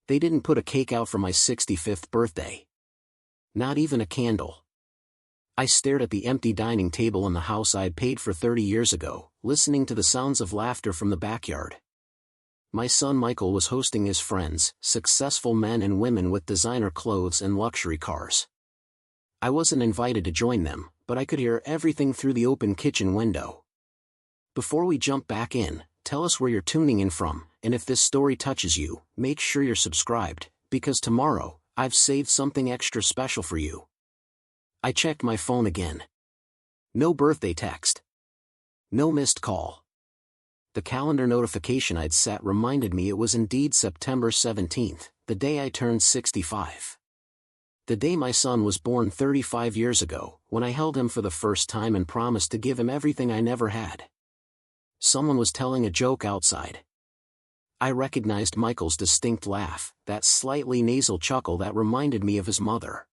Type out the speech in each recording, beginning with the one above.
They didn't put a cake out for my 65th birthday. Not even a candle. I stared at the empty dining table in the house I'd paid for 30 years ago, listening to the sounds of laughter from the backyard. My son Michael was hosting his friends, successful men and women with designer clothes and luxury cars. I wasn't invited to join them, but I could hear everything through the open kitchen window. Before we jump back in, tell us where you're tuning in from, and if this story touches you, make sure you're subscribed, because tomorrow, I've saved something extra special for you. I checked my phone again. No birthday text. No missed call. The calendar notification I'd set reminded me it was indeed September 17th, the day I turned 65. The day my son was born 35 years ago, when I held him for the first time and promised to give him everything I never had. Someone was telling a joke outside. I recognized Michael's distinct laugh, that slightly nasal chuckle that reminded me of his mother.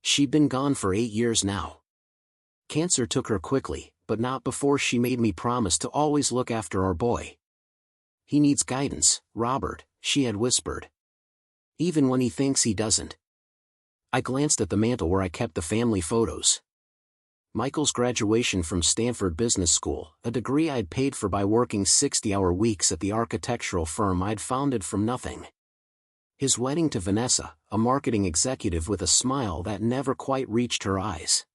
She'd been gone for 8 years now. Cancer took her quickly, but not before she made me promise to always look after our boy. He needs guidance, Robert, she had whispered. Even when he thinks he doesn't. I glanced at the mantle where I kept the family photos. Michael's graduation from Stanford Business School, a degree I'd paid for by working 60-hour weeks at the architectural firm I'd founded from nothing. His wedding to Vanessa, a marketing executive with a smile that never quite reached her eyes.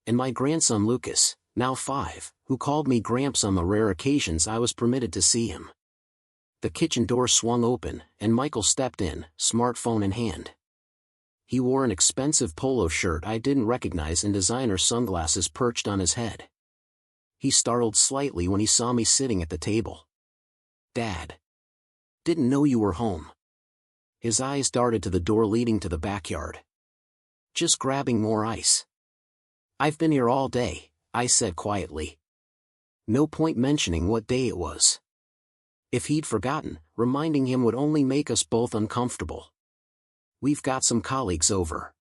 And my grandson Lucas, now 5, who called me Gramps on the rare occasions I was permitted to see him. The kitchen door swung open, and Michael stepped in, smartphone in hand. He wore an expensive polo shirt I didn't recognize and designer sunglasses perched on his head. He startled slightly when he saw me sitting at the table. "Dad. Didn't know you were home." His eyes darted to the door leading to the backyard. "Just grabbing more ice." "I've been here all day," I said quietly. No point mentioning what day it was. If he'd forgotten, reminding him would only make us both uncomfortable. "We've got some colleagues over.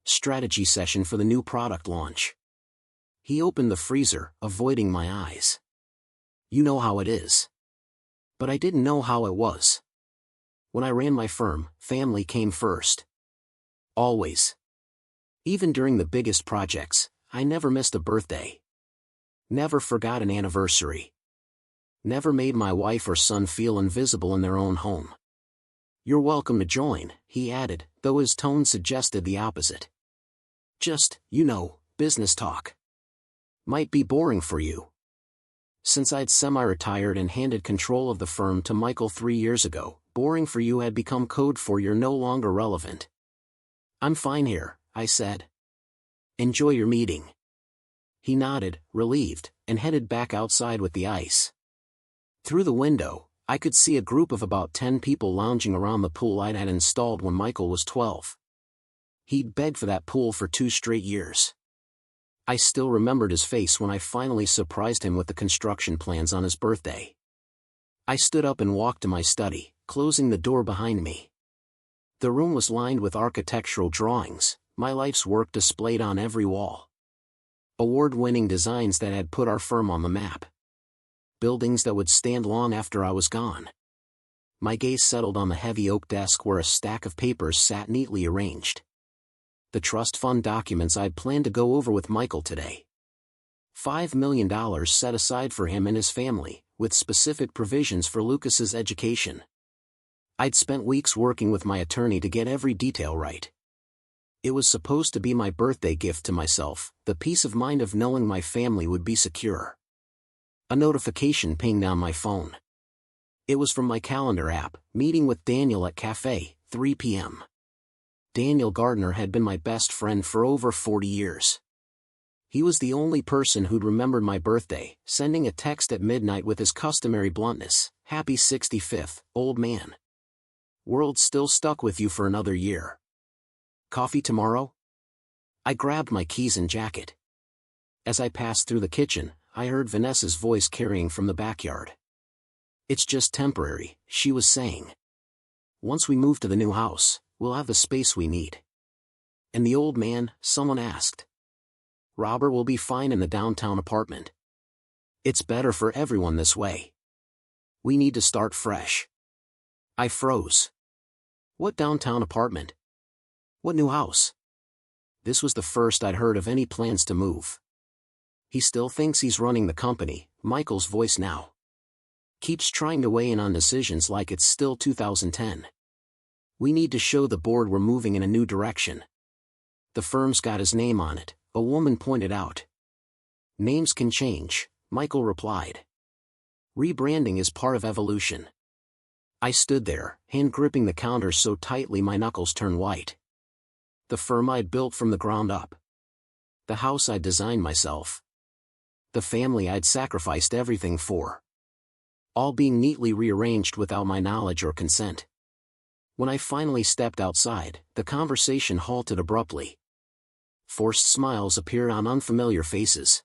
Strategy session for the new product launch." He opened the freezer, avoiding my eyes. "You know how it is." But I didn't know how it was. When I ran my firm, family came first. Always. Even during the biggest projects, I never missed a birthday. Never forgot an anniversary. Never made my wife or son feel invisible in their own home. "You're welcome to join," he added, though his tone suggested the opposite. "Just, business talk. Might be boring for you." Since I'd semi-retired and handed control of the firm to Michael 3 years ago, boring for you had become code for you're no longer relevant. "I'm fine here," I said. "Enjoy your meeting." He nodded, relieved, and headed back outside with the ice. Through the window, I could see a group of about 10 people lounging around the pool I'd had installed when Michael was 12. He'd begged for that pool for 2 straight years. I still remembered his face when I finally surprised him with the construction plans on his birthday. I stood up and walked to my study, closing the door behind me. The room was lined with architectural drawings, my life's work displayed on every wall. Award-winning designs that had put our firm on the map. Buildings that would stand long after I was gone. My gaze settled on the heavy oak desk where a stack of papers sat neatly arranged. The trust fund documents I'd planned to go over with Michael today. $5 million set aside for him and his family, with specific provisions for Lucas's education. I'd spent weeks working with my attorney to get every detail right. It was supposed to be my birthday gift to myself, the peace of mind of knowing my family would be secure. A notification pinged on my phone. It was from my calendar app, meeting with Daniel at Cafe, 3 p.m. Daniel Gardner had been my best friend for over 40 years. He was the only person who'd remembered my birthday, sending a text at midnight with his customary bluntness, "Happy 65th, old man. World's still stuck with you for another year. Coffee tomorrow?" I grabbed my keys and jacket. As I passed through the kitchen, I heard Vanessa's voice carrying from the backyard. "It's just temporary," she was saying. "Once we move to the new house, we'll have the space we need." "And the old man?" someone asked. "Robert will be fine in the downtown apartment. It's better for everyone this way. We need to start fresh." I froze. What downtown apartment? What new house? This was the first I'd heard of any plans to move. He still thinks he's running the company, Michael's voice now. Keeps trying to weigh in on decisions like it's still 2010. We need to show the board we're moving in a new direction. The firm's got his name on it, a woman pointed out. Names can change, Michael replied. Rebranding is part of evolution. I stood there, hand gripping the counter so tightly my knuckles turned white. The firm I'd built from the ground up. The house I'd designed myself. The family I'd sacrificed everything for. All being neatly rearranged without my knowledge or consent. When I finally stepped outside, the conversation halted abruptly. Forced smiles appeared on unfamiliar faces.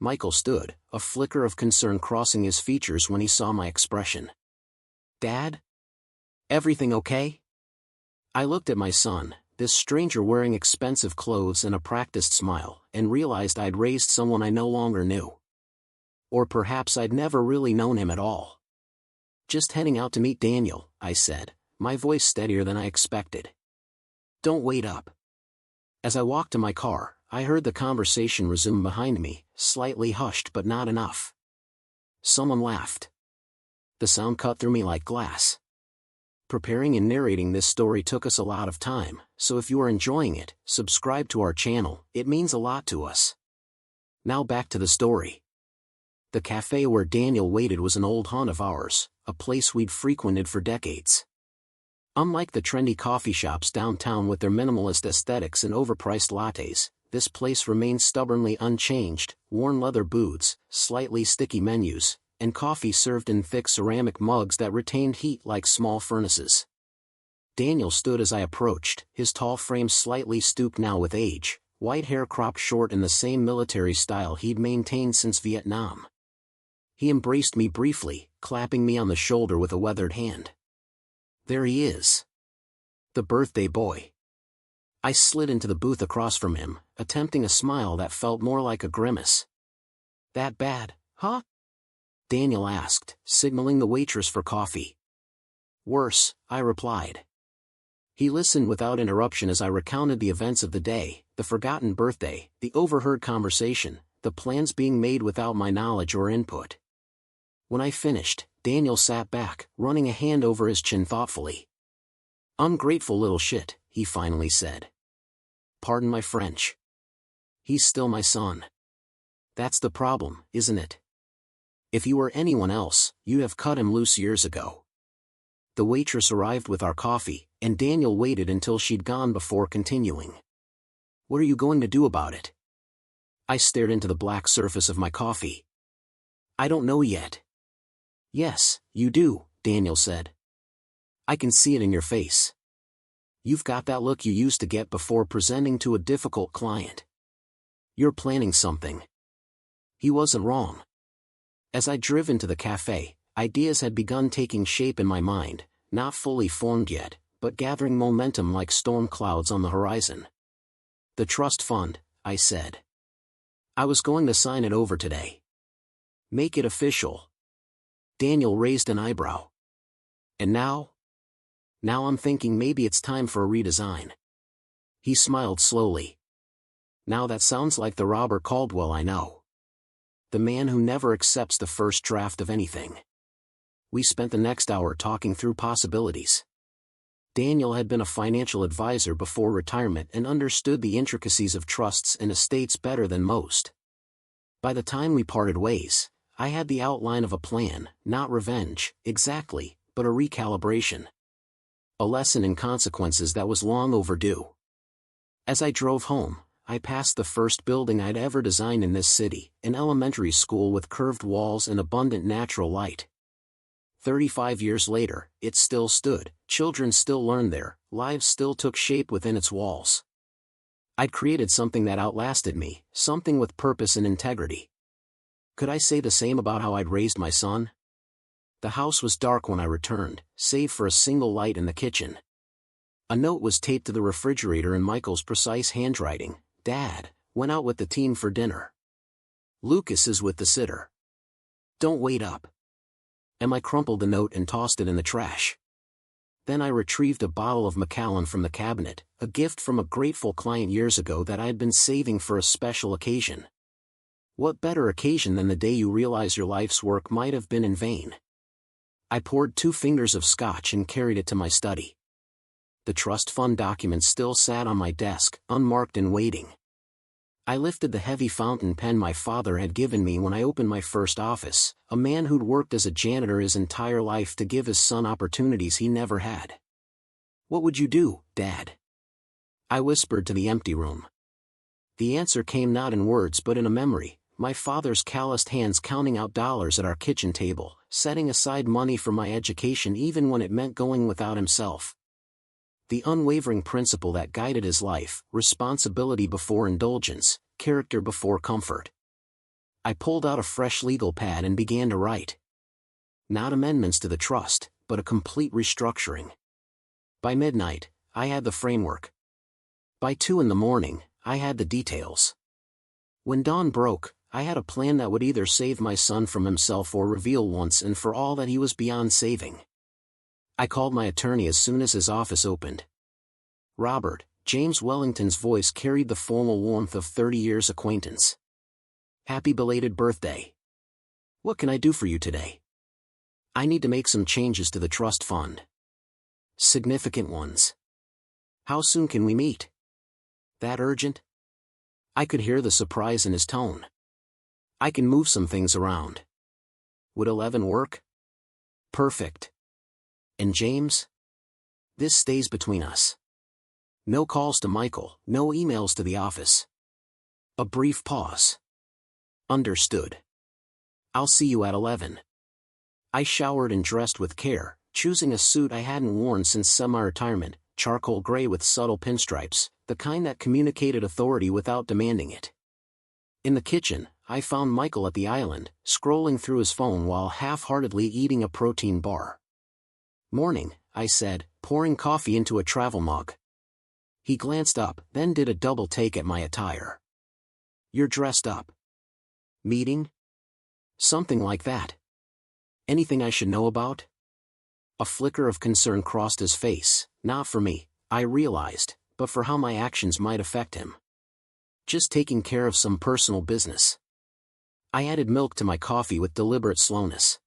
Michael stood, a flicker of concern crossing his features when he saw my expression. Dad? Everything okay? I looked at my son, this stranger wearing expensive clothes and a practiced smile, and realized I'd raised someone I no longer knew. Or perhaps I'd never really known him at all. Just heading out to meet Daniel, I said, my voice steadier than I expected. Don't wait up. As I walked to my car, I heard the conversation resume behind me, slightly hushed but not enough. Someone laughed. The sound cut through me like glass. Preparing and narrating this story took us a lot of time, so if you are enjoying it, subscribe to our channel, it means a lot to us. Now back to the story. The cafe where Daniel waited was an old haunt of ours, a place we'd frequented for decades. Unlike the trendy coffee shops downtown with their minimalist aesthetics and overpriced lattes, this place remained stubbornly unchanged, worn leather booths, slightly sticky menus, and coffee served in thick ceramic mugs that retained heat like small furnaces. Daniel stood as I approached, his tall frame slightly stooped now with age, white hair cropped short in the same military style he'd maintained since Vietnam. He embraced me briefly, clapping me on the shoulder with a weathered hand. There he is. The birthday boy. I slid into the booth across from him, attempting a smile that felt more like a grimace. That bad, huh? Daniel asked, signaling the waitress for coffee. Worse, I replied. He listened without interruption as I recounted the events of the day, the forgotten birthday, the overheard conversation, the plans being made without my knowledge or input. When I finished, Daniel sat back, running a hand over his chin thoughtfully. Ungrateful little shit, he finally said. Pardon my French. He's still my son. That's the problem, isn't it? If you were anyone else, you'd have cut him loose years ago. The waitress arrived with our coffee, and Daniel waited until she'd gone before continuing. What are you going to do about it? I stared into the black surface of my coffee. I don't know yet. Yes, you do, Daniel said. I can see it in your face. You've got that look you used to get before presenting to a difficult client. You're planning something. He wasn't wrong. As I drove into the cafe, ideas had begun taking shape in my mind, not fully formed yet, but gathering momentum like storm clouds on the horizon. The trust fund, I said. I was going to sign it over today. Make it official. Daniel raised an eyebrow. And now? Now I'm thinking maybe it's time for a redesign. He smiled slowly. Now that sounds like the Robert Caldwell I know. The man who never accepts the first draft of anything. We spent the next hour talking through possibilities. Daniel had been a financial advisor before retirement and understood the intricacies of trusts and estates better than most. By the time we parted ways, I had the outline of a plan, not revenge, exactly, but a recalibration. A lesson in consequences that was long overdue. As I drove home, I passed the first building I'd ever designed in this city, an elementary school with curved walls and abundant natural light. 35 years later, it still stood, children still learned there, lives still took shape within its walls. I'd created something that outlasted me, something with purpose and integrity. Could I say the same about how I'd raised my son? The house was dark when I returned, save for a single light in the kitchen. A note was taped to the refrigerator in Michael's precise handwriting. Dad, went out with the team for dinner. Lucas is with the sitter. Don't wait up. And I crumpled the note and tossed it in the trash. Then I retrieved a bottle of Macallan from the cabinet, a gift from a grateful client years ago that I had been saving for a special occasion. What better occasion than the day you realize your life's work might have been in vain? I poured 2 fingers of scotch and carried it to my study. The trust fund documents still sat on my desk, unmarked and waiting. I lifted the heavy fountain pen my father had given me when I opened my first office, a man who'd worked as a janitor his entire life to give his son opportunities he never had. "What would you do, Dad?" I whispered to the empty room. The answer came not in words but in a memory, my father's calloused hands counting out dollars at our kitchen table, setting aside money for my education even when it meant going without himself. The unwavering principle that guided his life, responsibility before indulgence, character before comfort. I pulled out a fresh legal pad and began to write. Not amendments to the trust, but a complete restructuring. By midnight, I had the framework. By 2 in the morning, I had the details. When dawn broke, I had a plan that would either save my son from himself or reveal once and for all that he was beyond saving. I called my attorney as soon as his office opened. "Robert," James Wellington's voice carried the formal warmth of 30 years' acquaintance. "Happy belated birthday. What can I do for you today?" "I need to make some changes to the trust fund. Significant ones." "How soon can we meet?" "That urgent?" I could hear the surprise in his tone. "I can move some things around." "Would 11 work?" "Perfect." "And James?" "This stays between us. No calls to Michael, no emails to the office." A brief pause. "Understood. I'll see you at 11. I showered and dressed with care, choosing a suit I hadn't worn since semi-retirement, charcoal gray with subtle pinstripes, the kind that communicated authority without demanding it. In the kitchen, I found Michael at the island, scrolling through his phone while half-heartedly eating a protein bar. "Morning," I said, pouring coffee into a travel mug. He glanced up, then did a double take at my attire. "You're dressed up. Meeting?" "Something like that. Anything I should know about?" A flicker of concern crossed his face, not for me, I realized, but for how my actions might affect him. "Just taking care of some personal business." I added milk to my coffee with deliberate slowness.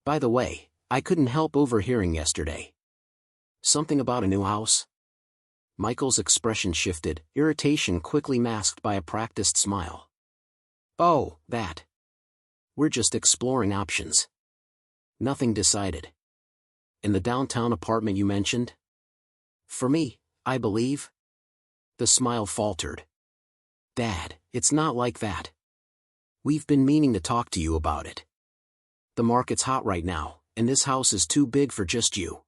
"By the way, I couldn't help overhearing yesterday. Something about a new house?" Michael's expression shifted, irritation quickly masked by a practiced smile. "Oh, that. We're just exploring options. Nothing decided." "In the downtown apartment you mentioned?" "For me, I believe." The smile faltered. "Dad, it's not like that. We've been meaning to talk to you about it. The market's hot right now, and this house is too big for just you.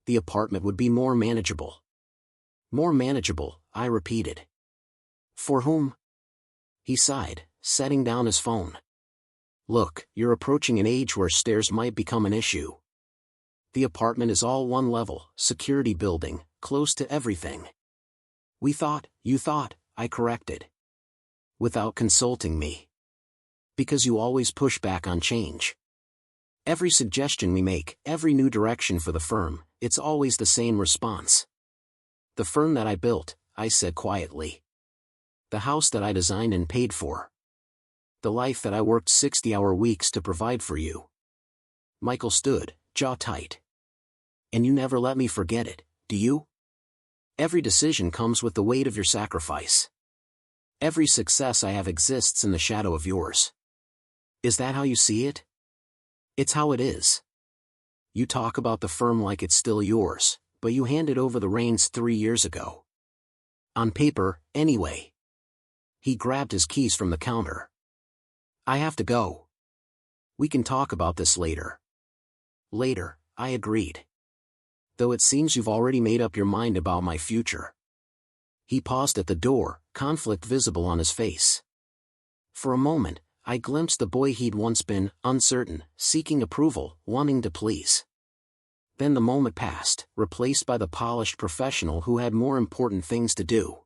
The apartment would be more manageable." "More manageable," I repeated. "For whom?" He sighed, setting down his phone. "Look, you're approaching an age where stairs might become an issue. The apartment is all one level, security building, close to everything." You thought, I corrected. "Without consulting me. Because you always push back on change. Every suggestion we make, every new direction for the firm, it's always the same response." "The firm that I built," I said quietly. "The house that I designed and paid for. The life that I worked 60-hour weeks to provide for you." Michael stood, jaw tight. "And you never let me forget it, do you? Every decision comes with the weight of your sacrifice. Every success I have exists in the shadow of yours. Is that how you see it?" "It's how it is. You talk about the firm like it's still yours, but you handed over the reins 3 years ago. On paper, anyway." He grabbed his keys from the counter. "I have to go. We can talk about this later." "Later," I agreed. "Though it seems you've already made up your mind about my future." He paused at the door, conflict visible on his face. For a moment, I glimpsed the boy he'd once been, uncertain, seeking approval, wanting to please. Then the moment passed, replaced by the polished professional who had more important things to do.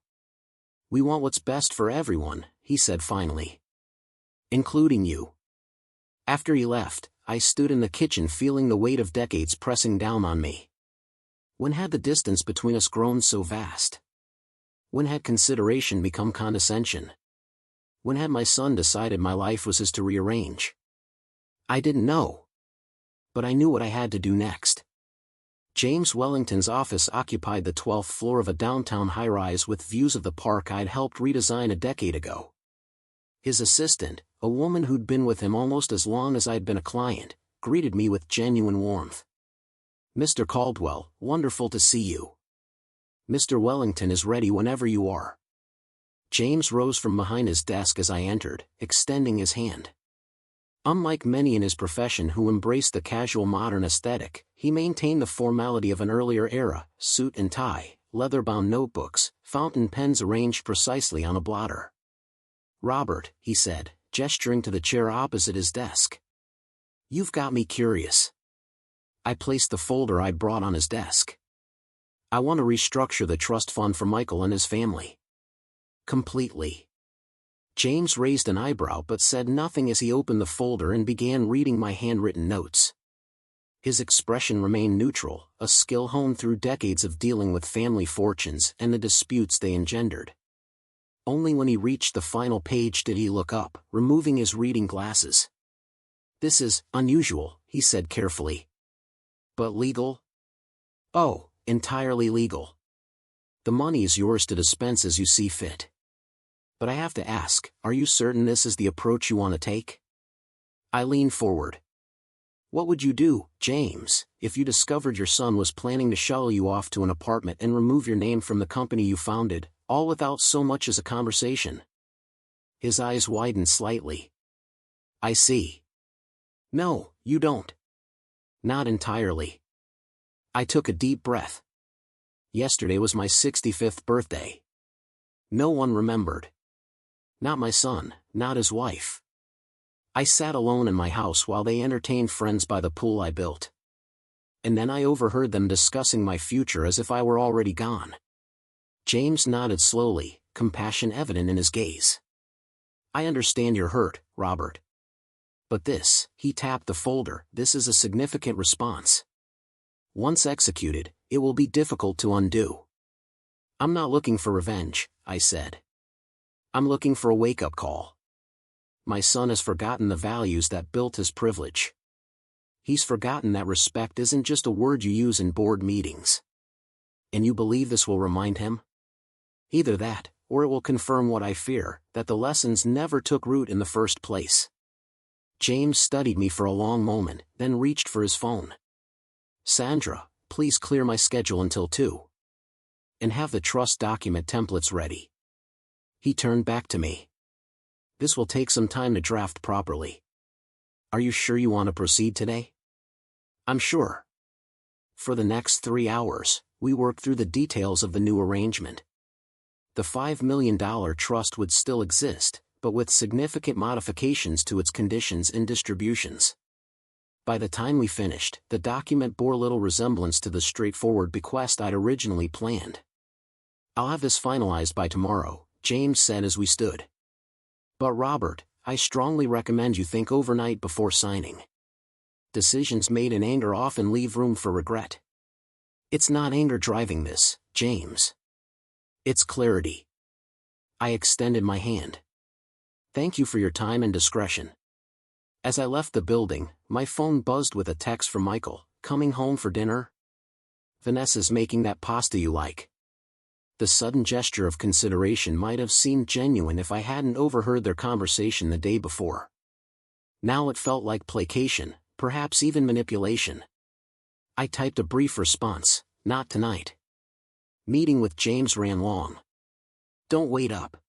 "We want what's best for everyone," he said finally. "Including you." After he left, I stood in the kitchen feeling the weight of decades pressing down on me. When had the distance between us grown so vast? When had consideration become condescension? When had my son decided my life was his to rearrange? I didn't know. But I knew what I had to do next. James Wellington's office occupied the 12th floor of a downtown high-rise with views of the park I'd helped redesign a decade ago. His assistant, a woman who'd been with him almost as long as I'd been a client, greeted me with genuine warmth. "Mr. Caldwell, wonderful to see you. Mr. Wellington is ready whenever you are." James rose from behind his desk as I entered, extending his hand. Unlike many in his profession who embraced the casual modern aesthetic, he maintained the formality of an earlier era: suit and tie, leather-bound notebooks, fountain pens arranged precisely on a blotter. "Robert," he said, gesturing to the chair opposite his desk. "You've got me curious." I placed the folder I'd brought on his desk. "I want to restructure the trust fund for Michael and his family." "Completely." James raised an eyebrow but said nothing as he opened the folder and began reading my handwritten notes. His expression remained neutral, a skill honed through decades of dealing with family fortunes and the disputes they engendered. Only when he reached the final page did he look up, removing his reading glasses. "This is unusual," he said carefully. "But legal?" "Oh, entirely legal. The money is yours to dispense as you see fit. But I have to ask, are you certain this is the approach you want to take?" I leaned forward. "What would you do, James, if you discovered your son was planning to shuttle you off to an apartment and remove your name from the company you founded, all without so much as a conversation?" His eyes widened slightly. "I see. No, you don't." "Not entirely." I took a deep breath. Yesterday was my 65th birthday. No one remembered. Not my son, not his wife. I sat alone in my house while they entertained friends by the pool I built. And then I overheard them discussing my future as if I were already gone. James nodded slowly, compassion evident in his gaze. "I understand you're hurt, Robert. But this," he tapped the folder, "this is a significant response. Once executed, it will be difficult to undo." "I'm not looking for revenge," I said. "I'm looking for a wake-up call. My son has forgotten the values that built his privilege. He's forgotten that respect isn't just a word you use in board meetings. And you believe this will remind him? Either that, or it will confirm what I fear, that the lessons never took root in the first place." James studied me for a long moment, then reached for his phone. "Sandra, please clear my schedule until 2. And have the trust document templates ready." He turned back to me. "This will take some time to draft properly. Are you sure you want to proceed today?" "I'm sure." For the next 3 hours, we worked through the details of the new arrangement. The $5 million trust would still exist, but with significant modifications to its conditions and distributions. By the time we finished, the document bore little resemblance to the straightforward bequest I'd originally planned. "I'll have this finalized by tomorrow," James said as we stood. "But Robert, I strongly recommend you think overnight before signing. Decisions made in anger often leave room for regret." "It's not anger driving this, James. It's clarity." I extended my hand. "Thank you for your time and discretion." As I left the building, my phone buzzed with a text from Michael. "Coming home for dinner? Vanessa's making that pasta you like." The sudden gesture of consideration might have seemed genuine if I hadn't overheard their conversation the day before. Now it felt like placation, perhaps even manipulation. I typed a brief response: "Not tonight." Meeting with James ran long. "Don't wait up."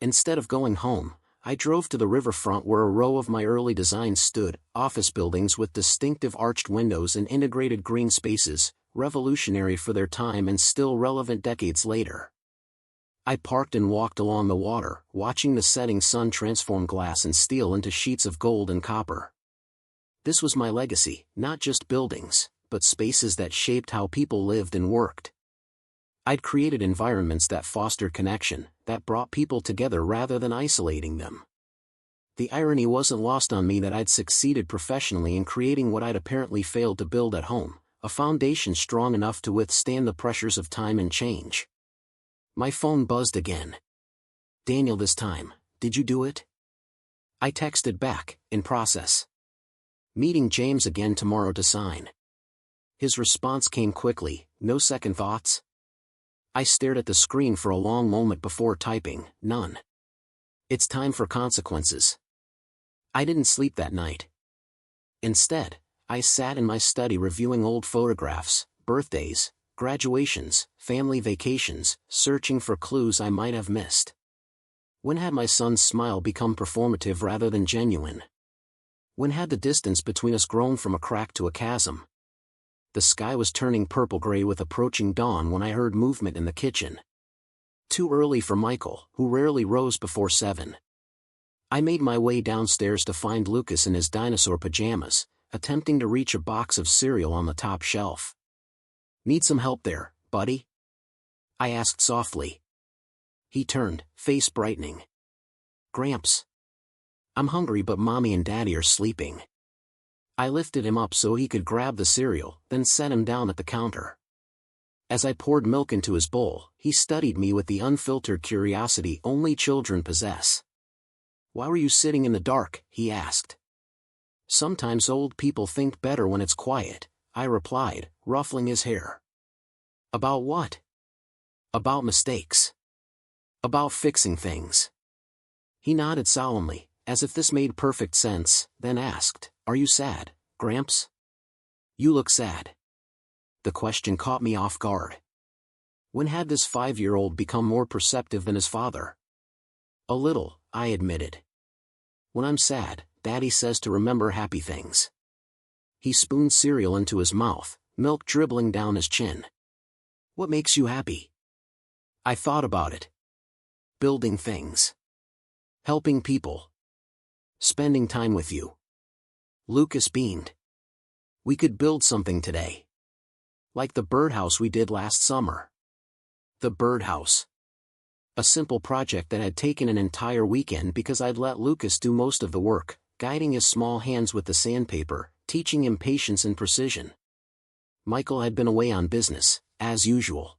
Instead of going home, I drove to the riverfront where a row of my early designs stood, office buildings with distinctive arched windows and integrated green spaces, revolutionary for their time and still relevant decades later. I parked and walked along the water, watching the setting sun transform glass and steel into sheets of gold and copper. This was my legacy, not just buildings, but spaces that shaped how people lived and worked. I'd created environments that fostered connection, that brought people together rather than isolating them. The irony wasn't lost on me that I'd succeeded professionally in creating what I'd apparently failed to build at home, a foundation strong enough to withstand the pressures of time and change. My phone buzzed again. Daniel, this time, did you do it? I texted back, in process. Meeting James again tomorrow to sign. His response came quickly, no second thoughts. I stared at the screen for a long moment before typing, none. It's time for consequences. I didn't sleep that night. Instead, I sat in my study reviewing old photographs, birthdays, graduations, family vacations, searching for clues I might have missed. When had my son's smile become performative rather than genuine? When had the distance between us grown from a crack to a chasm? The sky was turning purple-gray with approaching dawn when I heard movement in the kitchen. Too early for Michael, who rarely rose before 7. I made my way downstairs to find Lucas in his dinosaur pajamas, attempting to reach a box of cereal on the top shelf. Need some help there, buddy? I asked softly. He turned, face brightening. Gramps. I'm hungry but Mommy and Daddy are sleeping. I lifted him up so he could grab the cereal, then set him down at the counter. As I poured milk into his bowl, he studied me with the unfiltered curiosity only children possess. Why were you sitting in the dark? He asked. Sometimes old people think better when it's quiet, I replied, ruffling his hair. About what? About mistakes. About fixing things. He nodded solemnly, as if this made perfect sense, then asked, Are you sad, Gramps? You look sad. The question caught me off guard. When had this 5-year-old become more perceptive than his father? A little, I admitted. When I'm sad, Daddy says to remember happy things. He spooned cereal into his mouth, milk dribbling down his chin. What makes you happy? I thought about it. Building things. Helping people. Spending time with you. Lucas beamed. We could build something today. Like the birdhouse we did last summer. The birdhouse. A simple project that had taken an entire weekend because I'd let Lucas do most of the work, guiding his small hands with the sandpaper, teaching him patience and precision. Michael had been away on business, as usual.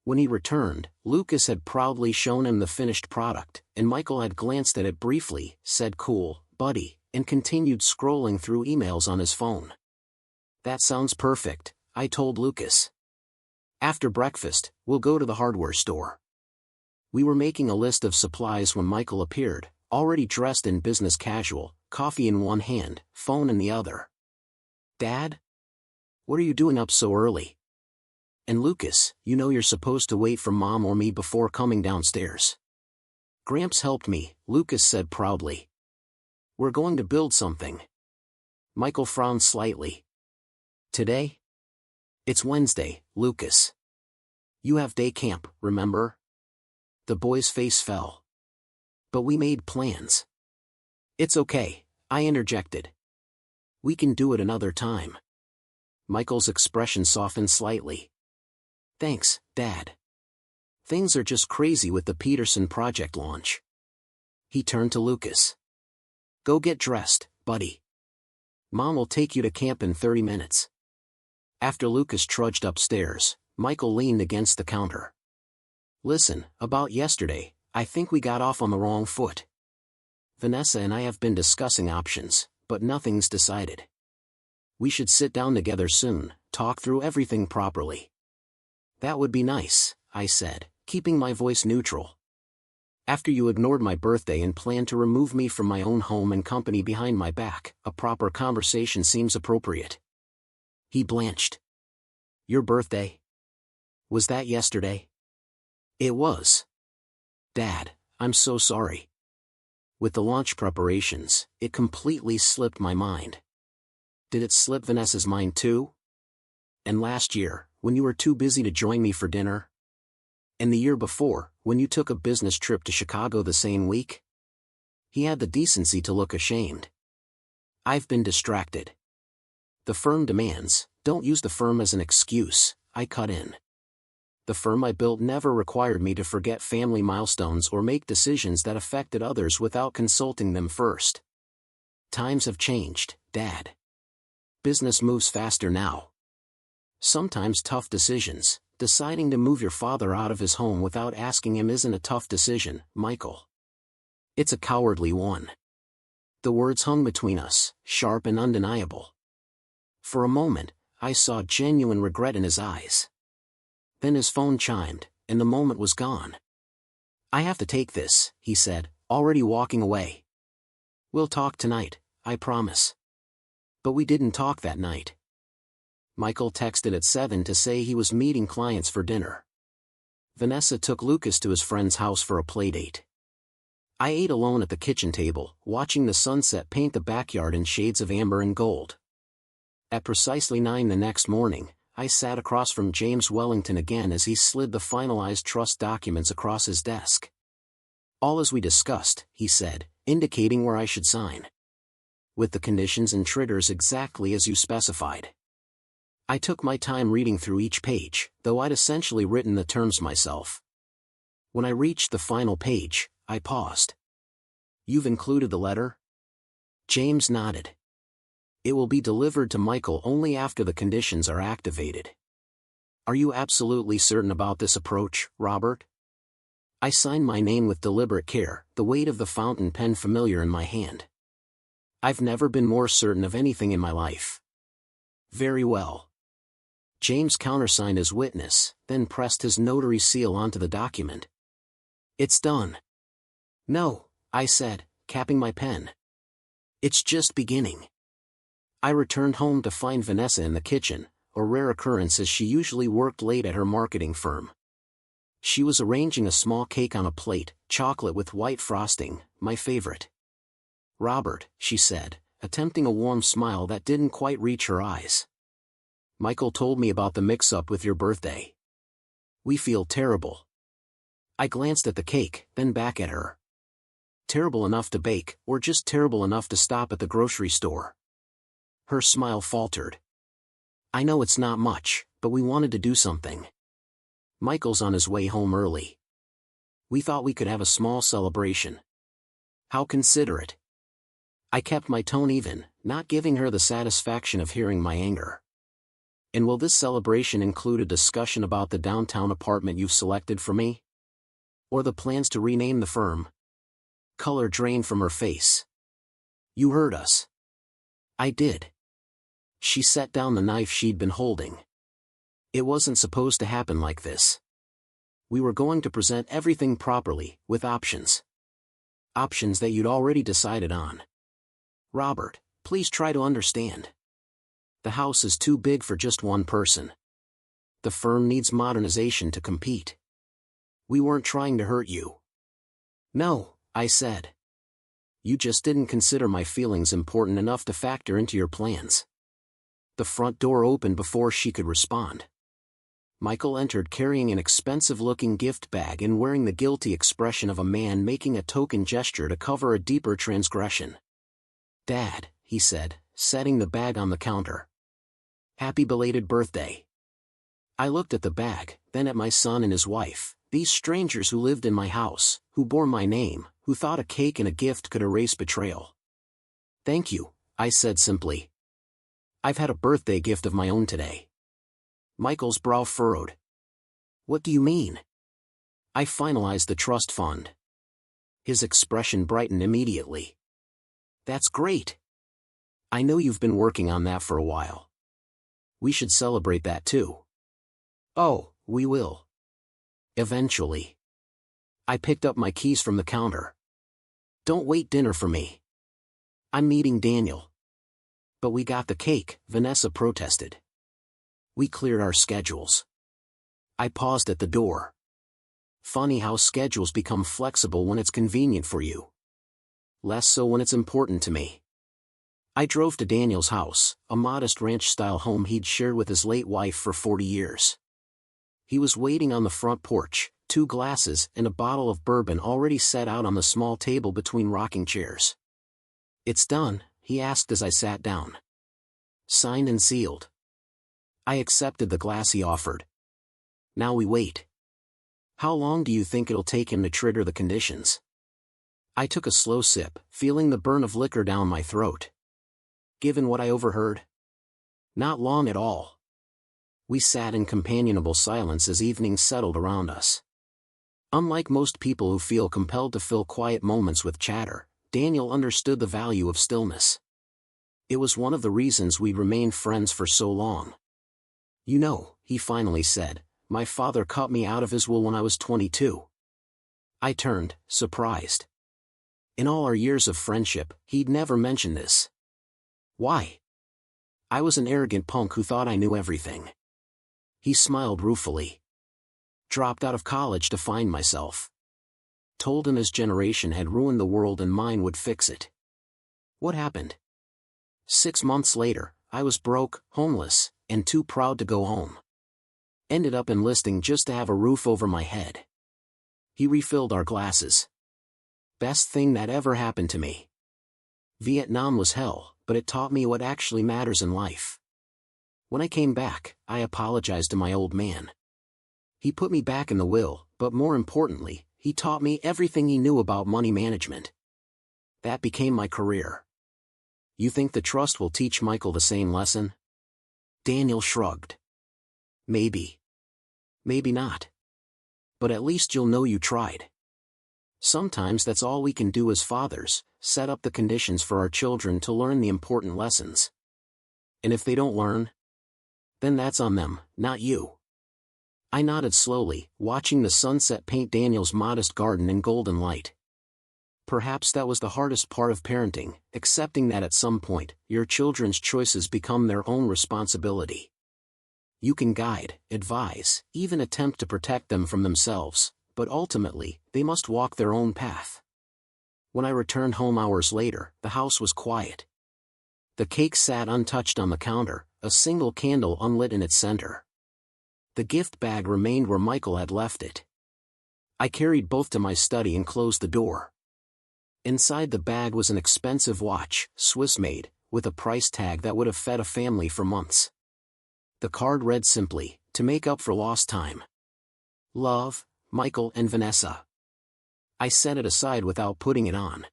When he returned, Lucas had proudly shown him the finished product, and Michael had glanced at it briefly, said cool, buddy, and continued scrolling through emails on his phone. That sounds perfect, I told Lucas. After breakfast, we'll go to the hardware store. We were making a list of supplies when Michael appeared, already dressed in business casual, coffee in one hand, phone in the other. Dad? What are you doing up so early? And Lucas, you know you're supposed to wait for Mom or me before coming downstairs. Gramps helped me, Lucas said proudly. We're going to build something. Michael frowned slightly. Today? It's Wednesday, Lucas. You have day camp, remember? The boy's face fell. But we made plans. It's okay, I interjected. We can do it another time. Michael's expression softened slightly. Thanks, Dad. Things are just crazy with the Peterson project launch. He turned to Lucas. Go get dressed, buddy. Mom will take you to camp in 30 minutes. After Lucas trudged upstairs, Michael leaned against the counter. Listen, about yesterday, I think we got off on the wrong foot. Vanessa and I have been discussing options, but nothing's decided. We should sit down together soon, talk through everything properly. That would be nice, I said, keeping my voice neutral. After you ignored my birthday and planned to remove me from my own home and company behind my back, a proper conversation seems appropriate. He blanched. Your birthday? Was that yesterday? It was. Dad, I'm so sorry. With the launch preparations, it completely slipped my mind. Did it slip Vanessa's mind too? And last year, when you were too busy to join me for dinner? And the year before, when you took a business trip to Chicago the same week? He had the decency to look ashamed. I've been distracted. The firm demands, don't use the firm as an excuse, I cut in. The firm I built never required me to forget family milestones or make decisions that affected others without consulting them first. Times have changed, Dad. Business moves faster now. Sometimes tough decisions. Deciding to move your father out of his home without asking him isn't a tough decision, Michael. It's a cowardly one. The words hung between us, sharp and undeniable. For a moment, I saw genuine regret in his eyes. Then his phone chimed, and the moment was gone. "I have to take this," he said, already walking away. "We'll talk tonight, I promise." But we didn't talk that night. Michael texted at 7 to say he was meeting clients for dinner. Vanessa took Lucas to his friend's house for a playdate. I ate alone at the kitchen table, watching the sunset paint the backyard in shades of amber and gold. At precisely 9 the next morning, I sat across from James Wellington again as he slid the finalized trust documents across his desk. "All as we discussed," he said, indicating where I should sign. "With the conditions and triggers exactly as you specified." I took my time reading through each page, though I'd essentially written the terms myself. When I reached the final page, I paused. "You've included the letter?" James nodded. "It will be delivered to Michael only after the conditions are activated." "Are you absolutely certain about this approach, Robert?" I signed my name with deliberate care, the weight of the fountain pen familiar in my hand. "I've never been more certain of anything in my life." "Very well." James countersigned as witness, then pressed his notary seal onto the document. "It's done." "No," I said, capping my pen. "It's just beginning." I returned home to find Vanessa in the kitchen, a rare occurrence as she usually worked late at her marketing firm. She was arranging a small cake on a plate, chocolate with white frosting, my favorite. "Robert," she said, attempting a warm smile that didn't quite reach her eyes. "Michael told me about the mix-up with your birthday. We feel terrible." I glanced at the cake, then back at her. "Terrible enough to bake, or just terrible enough to stop at the grocery store?" Her smile faltered. "I know it's not much, but we wanted to do something. Michael's on his way home early. We thought we could have a small celebration." "How considerate." I kept my tone even, not giving her the satisfaction of hearing my anger. "And will this celebration include a discussion about the downtown apartment you've selected for me? Or the plans to rename the firm?" Color drained from her face. "You heard us." I did. She set down the knife she'd been holding. "It wasn't supposed to happen like this. We were going to present everything properly, with options. Options that you'd already decided on. Robert, please try to understand. The house is too big for just one person. The firm needs modernization to compete. We weren't trying to hurt you." "No," I said. "You just didn't consider my feelings important enough to factor into your plans." The front door opened before she could respond. Michael entered carrying an expensive-looking gift bag and wearing the guilty expression of a man making a token gesture to cover a deeper transgression. "Dad," he said, setting the bag on the counter. "Happy belated birthday." I looked at the bag, then at my son and his wife, these strangers who lived in my house, who bore my name, who thought a cake and a gift could erase betrayal. "Thank you," I said simply. "I've had a birthday gift of my own today." Michael's brow furrowed. "What do you mean?" "I finalized the trust fund." His expression brightened immediately. "That's great. I know you've been working on that for a while. We should celebrate that too." "Oh, we will. Eventually." I picked up my keys from the counter. "Don't wait dinner for me. I'm meeting Daniel." "But we got the cake," Vanessa protested. We cleared our schedules. I paused at the door. Funny how schedules become flexible when it's convenient for you. Less so when it's important to me. I drove to Daniel's house, a modest ranch-style home he'd shared with his late wife for 40 years. He was waiting on the front porch, 2 glasses and a bottle of bourbon already set out on the small table between rocking chairs. "It's done?" he asked as I sat down. "Signed and sealed." I accepted the glass he offered. "Now we wait. How long do you think it'll take him to trigger the conditions?" I took a slow sip, feeling the burn of liquor down my throat. Given what I overheard? Not long at all. We sat in companionable silence as evening settled around us. Unlike most people who feel compelled to fill quiet moments with chatter, Daniel understood the value of stillness. It was one of the reasons we'd remained friends for so long. "You know," he finally said, "my father cut me out of his will when I was 22. I turned, surprised. In all our years of friendship, he'd never mentioned this. Why? I was an arrogant punk who thought I knew everything. He smiled ruefully. Dropped out of college to find myself. Told him his generation had ruined the world and mine would fix it. What happened? 6 months later, I was broke, homeless, and too proud to go home. Ended up enlisting just to have a roof over my head." He refilled our glasses. "Best thing that ever happened to me. Vietnam was hell, but it taught me what actually matters in life. When I came back, I apologized to my old man. He put me back in the will, but more importantly, he taught me everything he knew about money management. That became my career. You think the trust will teach Michael the same lesson?" Daniel shrugged. "Maybe. Maybe not. But at least you'll know you tried. Sometimes that's all we can do as fathers, set up the conditions for our children to learn the important lessons. And if they don't learn, then that's on them, not you." I nodded slowly, watching the sunset paint Daniel's modest garden in golden light. Perhaps that was the hardest part of parenting, accepting that at some point, your children's choices become their own responsibility. You can guide, advise, even attempt to protect them from themselves, but ultimately, they must walk their own path. When I returned home hours later, the house was quiet. The cake sat untouched on the counter, a single candle unlit in its center. The gift bag remained where Michael had left it. I carried both to my study and closed the door. Inside the bag was an expensive watch, Swiss-made, with a price tag that would have fed a family for months. The card read simply, "To make up for lost time. Love, Michael and Vanessa." I set it aside without putting it on.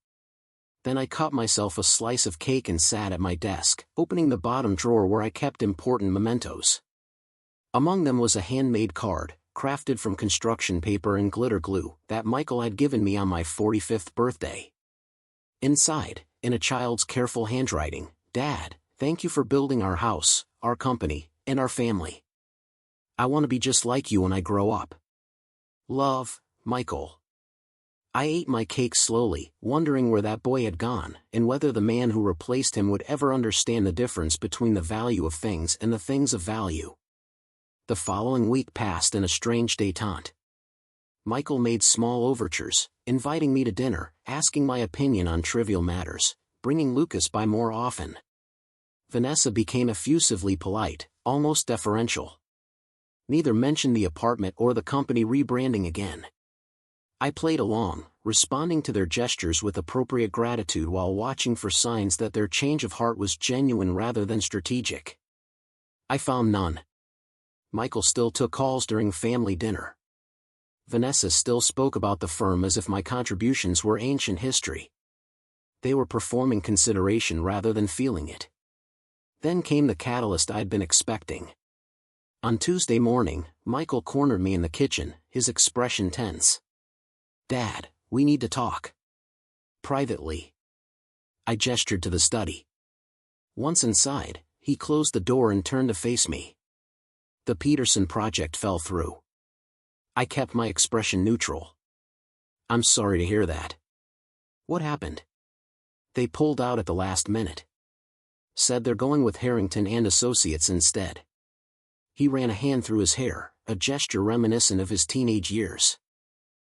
Then I cut myself a slice of cake and sat at my desk, opening the bottom drawer where I kept important mementos. Among them was a handmade card, crafted from construction paper and glitter glue, that Michael had given me on my 45th birthday. Inside, in a child's careful handwriting, "Dad, thank you for building our house, our company, and our family. I want to be just like you when I grow up. Love, Michael." I ate my cake slowly, wondering where that boy had gone, and whether the man who replaced him would ever understand the difference between the value of things and the things of value. The following week passed in a strange détente. Michael made small overtures, inviting me to dinner, asking my opinion on trivial matters, bringing Lucas by more often. Vanessa became effusively polite, almost deferential. Neither mentioned the apartment or the company rebranding again. I played along, responding to their gestures with appropriate gratitude while watching for signs that their change of heart was genuine rather than strategic. I found none. Michael still took calls during family dinner. Vanessa still spoke about the firm as if my contributions were ancient history. They were performing consideration rather than feeling it. Then came the catalyst I'd been expecting. On Tuesday morning, Michael cornered me in the kitchen, his expression tense. "Dad, we need to talk. Privately." I gestured to the study. Once inside, he closed the door and turned to face me. "The Peterson project fell through." I kept my expression neutral. "I'm sorry to hear that. What happened?" "They pulled out at the last minute. Said they're going with Harrington and Associates instead." He ran a hand through his hair, a gesture reminiscent of his teenage years.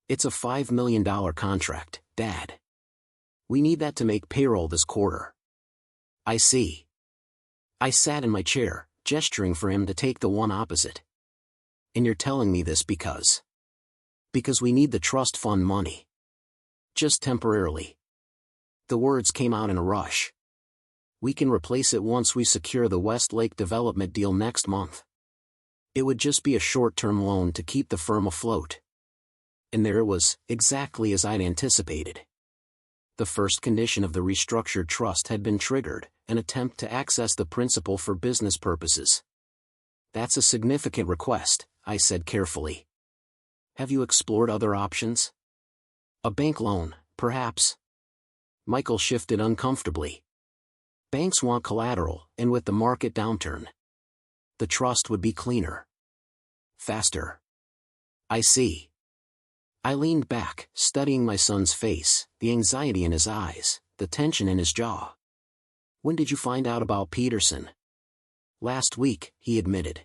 "It's a $5 million contract, Dad. We need that to make payroll this quarter." "I see." I sat in my chair, gesturing for him to take the one opposite. "And you're telling me this because we need the trust fund money. Just temporarily." The words came out in a rush. "We can replace it once we secure the Westlake development deal next month. It would just be a short-term loan to keep the firm afloat." And there it was, exactly as I'd anticipated. The first condition of the restructured trust had been triggered, an attempt to access the principal for business purposes. That's a significant request, I said carefully. Have you explored other options? A bank loan, perhaps? Michael shifted uncomfortably. Banks want collateral, and with the market downturn, the trust would be cleaner. Faster. I see. I leaned back, studying my son's face, the anxiety in his eyes, the tension in his jaw. When did you find out about Peterson? Last week, he admitted.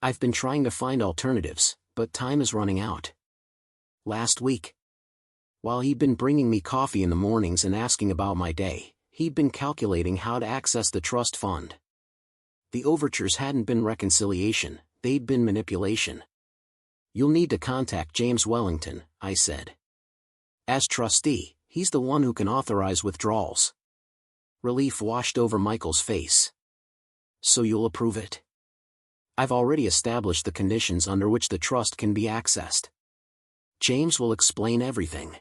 I've been trying to find alternatives, but time is running out. Last week. While he'd been bringing me coffee in the mornings and asking about my day, he'd been calculating how to access the trust fund. The overtures hadn't been reconciliation, they'd been manipulation. You'll need to contact James Wellington, I said. As trustee, he's the one who can authorize withdrawals. Relief washed over Michael's face. So you'll approve it? I've already established the conditions under which the trust can be accessed. James will explain everything.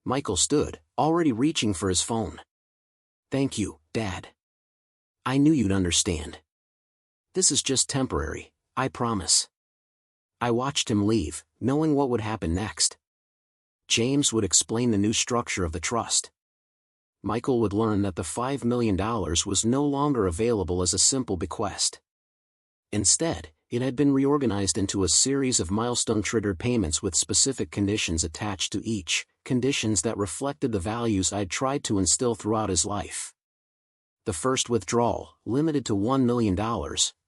Michael stood, already reaching for his phone. Thank you, Dad. I knew you'd understand. This is just temporary, I promise. I watched him leave, knowing what would happen next. James would explain the new structure of the trust. Michael would learn that the $5 million was no longer available as a simple bequest. Instead, it had been reorganized into a series of milestone-triggered payments with specific conditions attached to each, conditions that reflected the values I'd tried to instill throughout his life. The first withdrawal, limited to $1 million,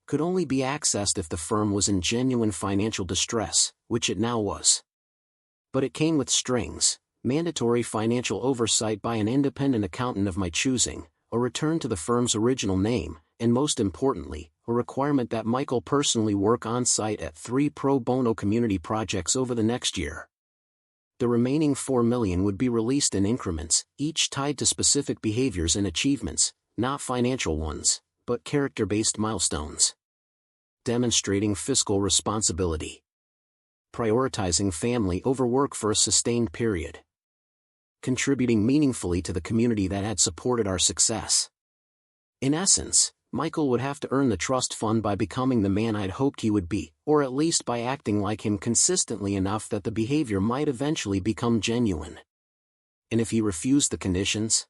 could only be accessed if the firm was in genuine financial distress, which it now was. But it came with strings: mandatory financial oversight by an independent accountant of my choosing, a return to the firm's original name, and most importantly, a requirement that Michael personally work on-site at 3 pro bono community projects over the next year. The remaining $4 million would be released in increments, each tied to specific behaviors and achievements, not financial ones, but character-based milestones. Demonstrating fiscal responsibility. Prioritizing family over work for a sustained period. Contributing meaningfully to the community that had supported our success. In essence, Michael would have to earn the trust fund by becoming the man I'd hoped he would be, or at least by acting like him consistently enough that the behavior might eventually become genuine. And if he refused the conditions,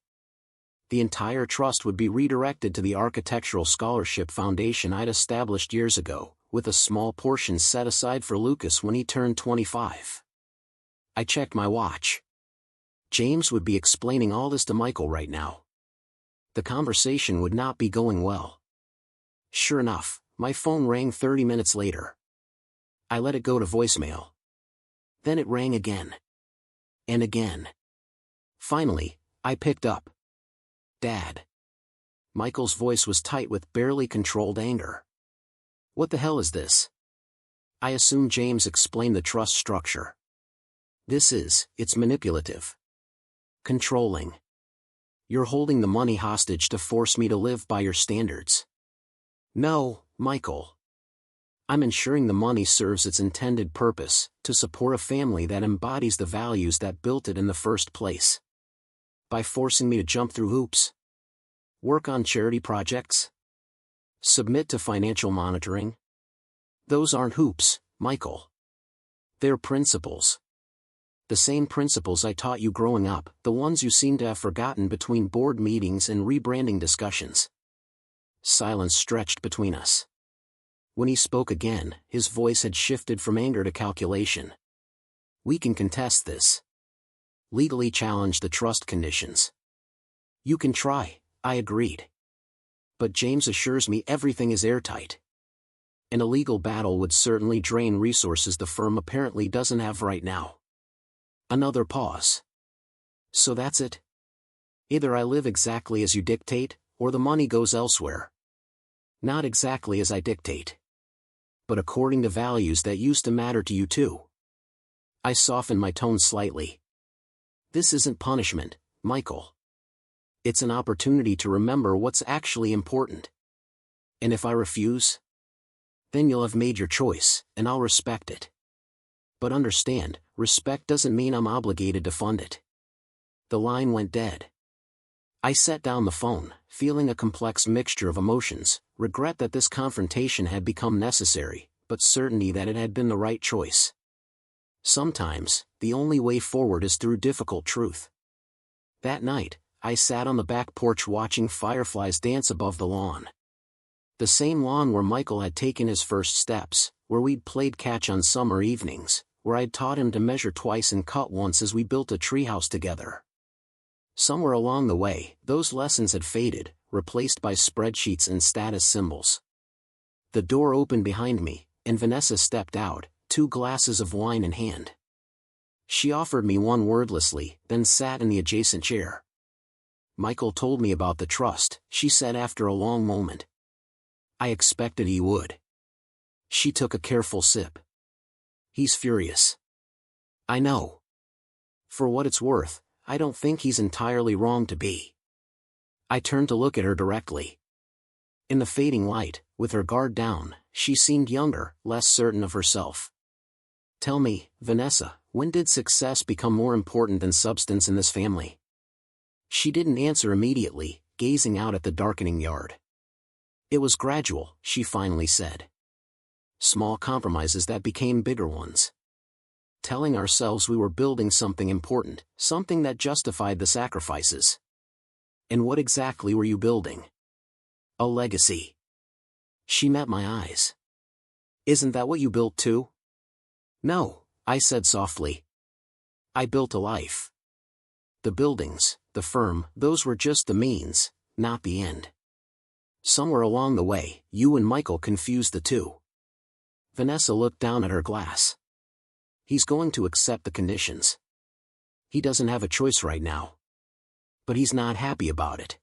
the entire trust would be redirected to the Architectural Scholarship Foundation I'd established years ago, with a small portion set aside for Lucas when he turned 25. I checked my watch. James would be explaining all this to Michael right now. The conversation would not be going well. Sure enough, my phone rang 30 minutes later. I let it go to voicemail. Then it rang again. And again. Finally, I picked up. Dad. Michael's voice was tight with barely controlled anger. What the hell is this? I assume James explained the trust structure. It's manipulative. Controlling. You're holding the money hostage to force me to live by your standards. No, Michael. I'm ensuring the money serves its intended purpose, to support a family that embodies the values that built it in the first place. By forcing me to jump through hoops. Work on charity projects. Submit to financial monitoring. Those aren't hoops, Michael. They're principles. The same principles I taught you growing up, the ones you seem to have forgotten between board meetings and rebranding discussions. Silence stretched between us. When he spoke again, his voice had shifted from anger to calculation. We can contest this. Legally challenge the trust conditions. You can try, I agreed. But James assures me everything is airtight. And a legal battle would certainly drain resources the firm apparently doesn't have right now. Another pause. So that's it? Either I live exactly as you dictate, or the money goes elsewhere. Not exactly as I dictate. But according to values that used to matter to you too. I softened my tone slightly. This isn't punishment, Michael. It's an opportunity to remember what's actually important. And if I refuse, then you'll have made your choice, and I'll respect it. But understand, respect doesn't mean I'm obligated to fund it. The line went dead. I set down the phone, feeling a complex mixture of emotions, regret that this confrontation had become necessary, but certainty that it had been the right choice. Sometimes, the only way forward is through difficult truth. That night, I sat on the back porch watching fireflies dance above the lawn. The same lawn where Michael had taken his first steps, where we'd played catch on summer evenings, where I'd taught him to measure twice and cut once as we built a treehouse together. Somewhere along the way, those lessons had faded, replaced by spreadsheets and status symbols. The door opened behind me, and Vanessa stepped out, 2 glasses of wine in hand. She offered me one wordlessly, then sat in the adjacent chair. "Michael told me about the trust," she said after a long moment. "I expected he would." She took a careful sip. "He's furious." "I know. For what it's worth, I don't think he's entirely wrong to be." I turned to look at her directly. In the fading light, with her guard down, she seemed younger, less certain of herself. "Tell me, Vanessa, when did success become more important than substance in this family?" She didn't answer immediately, gazing out at the darkening yard. "It was gradual," she finally said. "Small compromises that became bigger ones. Telling ourselves we were building something important, something that justified the sacrifices." "And what exactly were you building?" "A legacy." She met my eyes. "Isn't that what you built too?" "No," I said softly. "I built a life. The buildings, the firm, those were just the means, not the end. Somewhere along the way, you and Michael confused the two." Vanessa looked down at her glass. "He's going to accept the conditions. He doesn't have a choice right now. But he's not happy about it.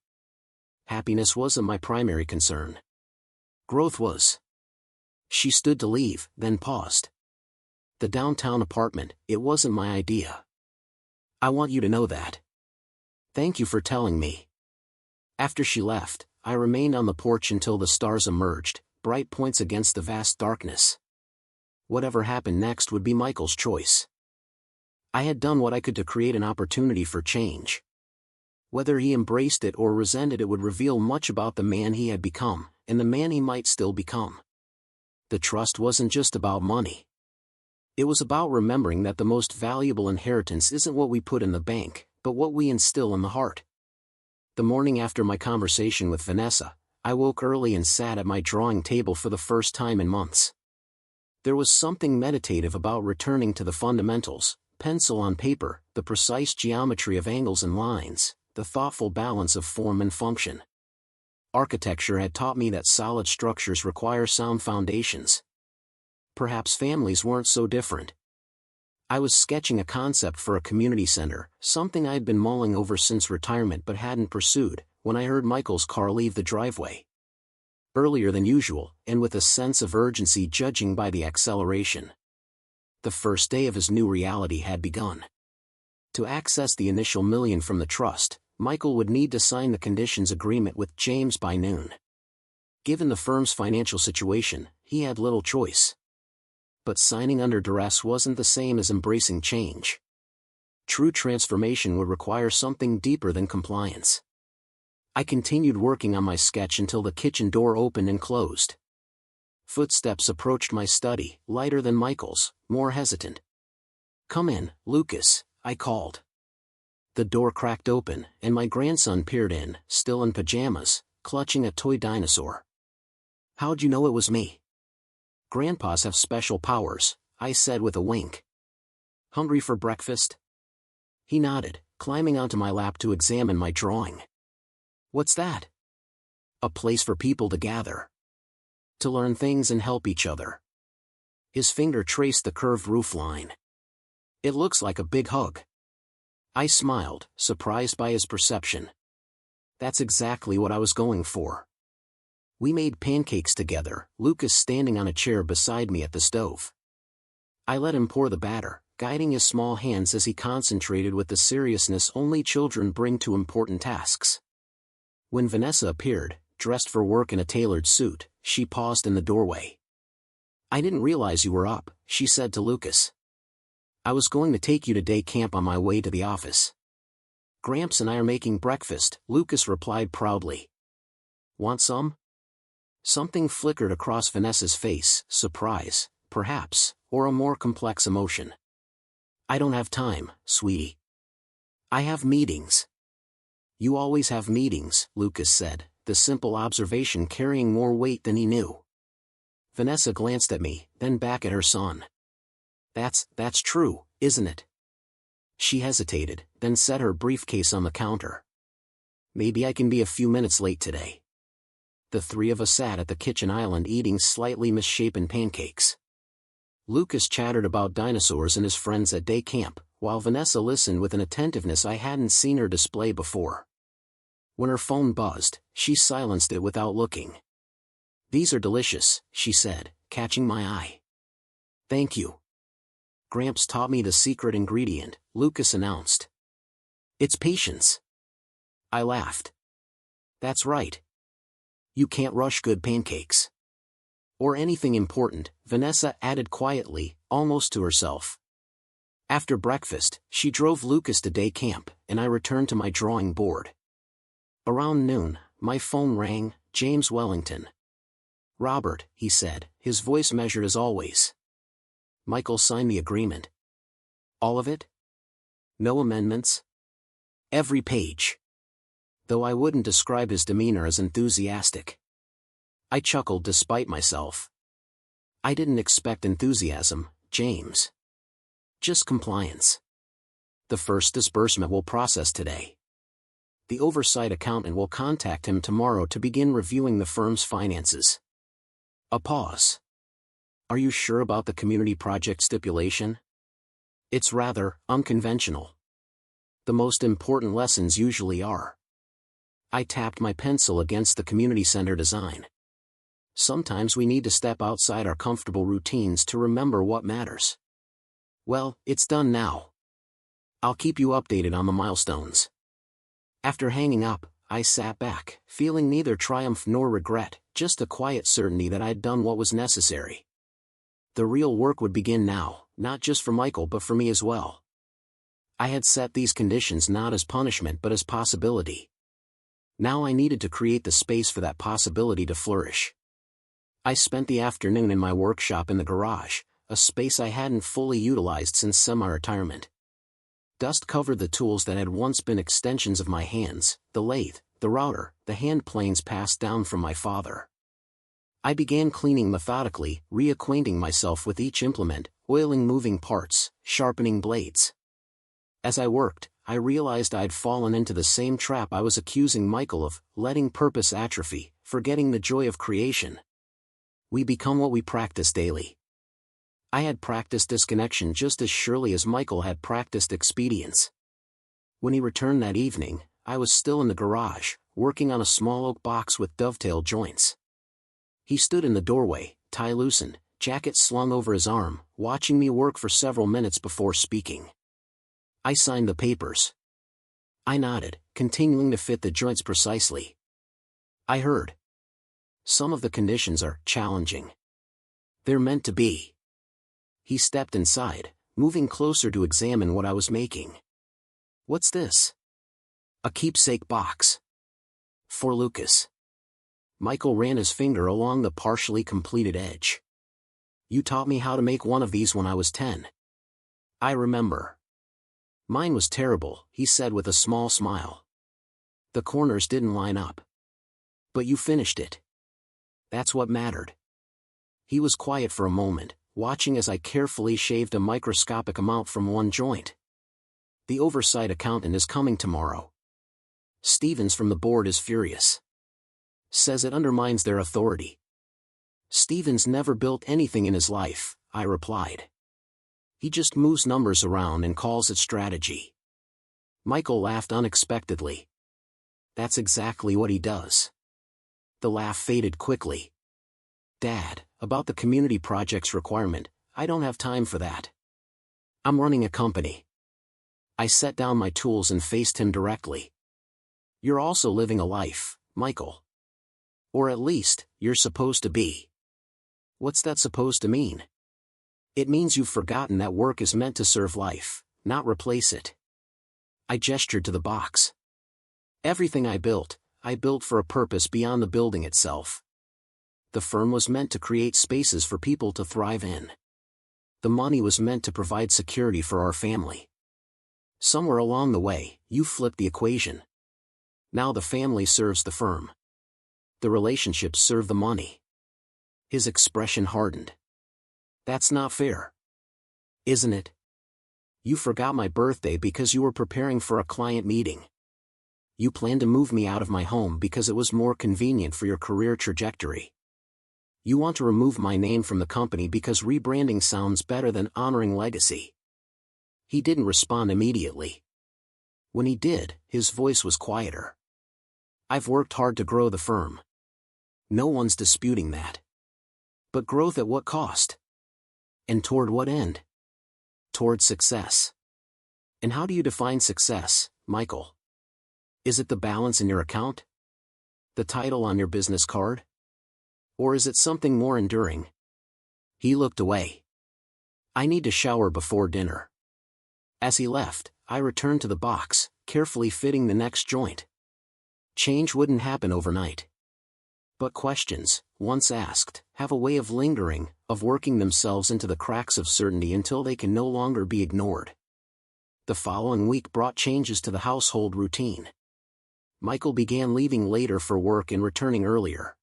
Happiness wasn't my primary concern. Growth was." She stood to leave, then paused. "The downtown apartment, it wasn't my idea. I want you to know that. Thank you for telling me." After she left, I remained on the porch until the stars emerged, bright points against the vast darkness. Whatever happened next would be Michael's choice. I had done what I could to create an opportunity for change. Whether he embraced it or resented it would reveal much about the man he had become, and the man he might still become. The trust wasn't just about money. It was about remembering that the most valuable inheritance isn't what we put in the bank, but what we instill in the heart. The morning after my conversation with Vanessa, I woke early and sat at my drawing table for the first time in months. There was something meditative about returning to the fundamentals: pencil on paper, the precise geometry of angles and lines, the thoughtful balance of form and function. Architecture had taught me that solid structures require sound foundations. Perhaps families weren't so different. I was sketching a concept for a community center, something I'd been mulling over since retirement but hadn't pursued, when I heard Michael's car leave the driveway. Earlier than usual, and with a sense of urgency judging by the acceleration. The first day of his new reality had begun. To access the initial $1 million from the trust, Michael would need to sign the conditions agreement with James by noon. Given the firm's financial situation, he had little choice. But signing under duress wasn't the same as embracing change. True transformation would require something deeper than compliance. I continued working on my sketch until the kitchen door opened and closed. Footsteps approached my study, lighter than Michael's, more hesitant. "Come in, Lucas," I called. The door cracked open, and my grandson peered in, still in pajamas, clutching a toy dinosaur. "How'd you know it was me?" "Grandpas have special powers," I said with a wink. "Hungry for breakfast?" He nodded, climbing onto my lap to examine my drawing. "What's that?" "A place for people to gather. To learn things and help each other." His finger traced the curved roof line. "It looks like a big hug." I smiled, surprised by his perception. That's exactly what I was going for. We made pancakes together, Lucas standing on a chair beside me at the stove. I let him pour the batter, guiding his small hands as he concentrated with the seriousness only children bring to important tasks. When Vanessa appeared, dressed for work in a tailored suit, she paused in the doorway. "I didn't realize you were up," she said to Lucas. "I was going to take you to day camp on my way to the office." "Gramps and I are making breakfast," Lucas replied proudly. "Want some?" Something flickered across Vanessa's face, surprise, perhaps, or a more complex emotion. I don't have time, sweetie. I have meetings. You always have meetings, Lucas said, the simple observation carrying more weight than he knew. Vanessa glanced at me, then back at her son. That's true, isn't it? She hesitated, then set her briefcase on the counter. Maybe I can be a few minutes late today. The three of us sat at the kitchen island eating slightly misshapen pancakes. Lucas chattered about dinosaurs and his friends at day camp, while Vanessa listened with an attentiveness I hadn't seen her display before. When her phone buzzed, she silenced it without looking. These are delicious, she said, catching my eye. Thank you. Gramps taught me the secret ingredient, Lucas announced. It's patience. I laughed. That's right. You can't rush good pancakes. Or anything important, Vanessa added quietly, almost to herself. After breakfast, she drove Lucas to day camp, and I returned to my drawing board. Around noon, my phone rang, James Wellington. Robert, he said, his voice measured as always. Michael signed the agreement. All of it? No amendments? Every page. Though I wouldn't describe his demeanor as enthusiastic. I chuckled despite myself. I didn't expect enthusiasm, James. Just compliance. The first disbursement will process today. The oversight accountant will contact him tomorrow to begin reviewing the firm's finances. A pause. Are you sure about the community project stipulation? It's rather unconventional. The most important lessons usually are. I tapped my pencil against the community center design. Sometimes we need to step outside our comfortable routines to remember what matters. Well, it's done now. I'll keep you updated on the milestones. After hanging up, I sat back, feeling neither triumph nor regret, just a quiet certainty that I'd done what was necessary. The real work would begin now, not just for Michael but for me as well. I had set these conditions not as punishment but as possibility. Now I needed to create the space for that possibility to flourish. I spent the afternoon in my workshop in the garage, a space I hadn't fully utilized since semi-retirement. Dust covered the tools that had once been extensions of my hands, the lathe, the router, the hand planes passed down from my father. I began cleaning methodically, reacquainting myself with each implement, oiling moving parts, sharpening blades. As I worked, I realized I'd fallen into the same trap I was accusing Michael of, letting purpose atrophy, forgetting the joy of creation. We become what we practice daily. I had practiced disconnection just as surely as Michael had practiced expedience. When he returned that evening, I was still in the garage, working on a small oak box with dovetail joints. He stood in the doorway, tie loosened, jacket slung over his arm, watching me work for several minutes before speaking. I signed the papers. I nodded, continuing to fit the joints precisely. I heard. Some of the conditions are challenging. They're meant to be. He stepped inside, moving closer to examine what I was making. What's this? A keepsake box. For Lucas. Michael ran his finger along the partially completed edge. You taught me how to make one of these when I was 10. I remember. Mine was terrible, he said with a small smile. The corners didn't line up. But you finished it. That's what mattered. He was quiet for a moment, watching as I carefully shaved a microscopic amount from one joint. The oversight accountant is coming tomorrow. Stevens from the board is furious. Says it undermines their authority. Stevens never built anything in his life, I replied. He just moves numbers around and calls it strategy. Michael laughed unexpectedly. That's exactly what he does. The laugh faded quickly. Dad, about the community project's requirement, I don't have time for that. I'm running a company. I set down my tools and faced him directly. You're also living a life, Michael. Or at least, you're supposed to be. What's that supposed to mean? It means you've forgotten that work is meant to serve life, not replace it. I gestured to the box. Everything I built for a purpose beyond the building itself. The firm was meant to create spaces for people to thrive in. The money was meant to provide security for our family. Somewhere along the way, you flipped the equation. Now the family serves the firm. The relationships serve the money. His expression hardened. That's not fair. Isn't it? You forgot my birthday because you were preparing for a client meeting. You planned to move me out of my home because it was more convenient for your career trajectory. You want to remove my name from the company because rebranding sounds better than honoring legacy. He didn't respond immediately. When he did, his voice was quieter. I've worked hard to grow the firm. No one's disputing that. But growth at what cost? And toward what end? Toward success. And how do you define success, Michael? Is it the balance in your account? The title on your business card? Or is it something more enduring? He looked away. I need to shower before dinner. As he left, I returned to the box, carefully fitting the next joint. Change wouldn't happen overnight. But questions, once asked, have a way of lingering, of working themselves into the cracks of certainty until they can no longer be ignored. The following week brought changes to the household routine. Michael began leaving later for work and returning earlier.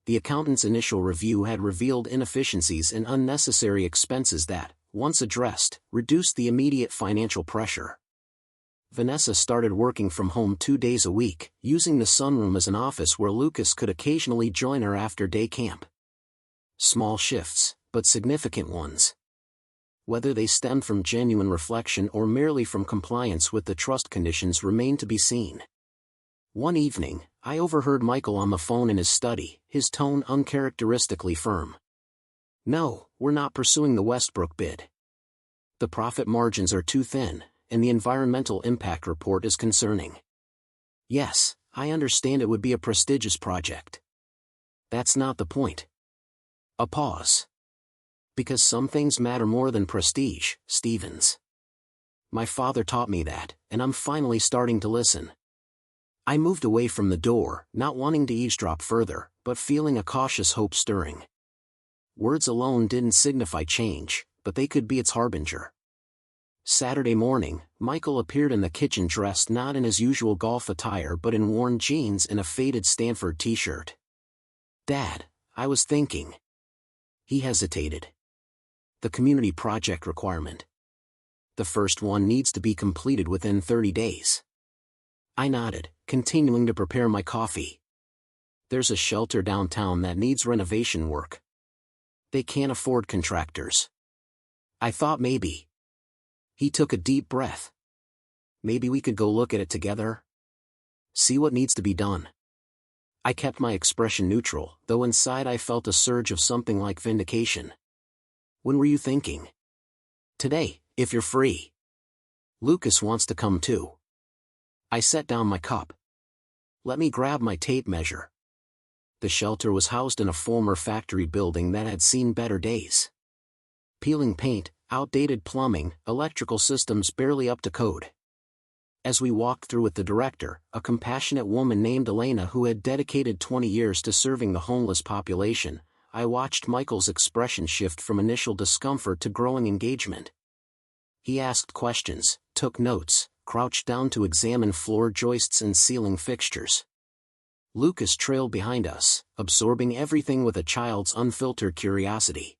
The accountant's initial review had revealed inefficiencies and unnecessary expenses that, once addressed, reduced the immediate financial pressure. Vanessa started working from home 2 days a week, using the sunroom as an office where Lucas could occasionally join her after day camp. Small shifts, but significant ones. Whether they stemmed from genuine reflection or merely from compliance with the trust conditions remained to be seen. One evening, I overheard Michael on the phone in his study, his tone uncharacteristically firm. No, we're not pursuing the Westbrook bid. The profit margins are too thin, and the environmental impact report is concerning. Yes, I understand it would be a prestigious project. That's not the point. A pause. Because some things matter more than prestige, Stevens. My father taught me that, and I'm finally starting to listen. I moved away from the door, not wanting to eavesdrop further, but feeling a cautious hope stirring. Words alone didn't signify change, but they could be its harbinger. Saturday morning, Michael appeared in the kitchen dressed not in his usual golf attire but in worn jeans and a faded Stanford t-shirt. Dad, I was thinking. He hesitated. The community project requirement. The first one needs to be completed within 30 days. I nodded, continuing to prepare my coffee. There's a shelter downtown that needs renovation work. They can't afford contractors. I thought maybe. He took a deep breath. Maybe we could go look at it together? See what needs to be done. I kept my expression neutral, though inside I felt a surge of something like vindication. When were you thinking? Today, if you're free. Lucas wants to come too. I set down my cup. Let me grab my tape measure. The shelter was housed in a former factory building that had seen better days. Peeling paint, outdated plumbing, electrical systems barely up to code. As we walked through with the director, a compassionate woman named Elena who had dedicated 20 years to serving the homeless population, I watched Michael's expression shift from initial discomfort to growing engagement. He asked questions, took notes, crouched down to examine floor joists and ceiling fixtures. Lucas trailed behind us, absorbing everything with a child's unfiltered curiosity.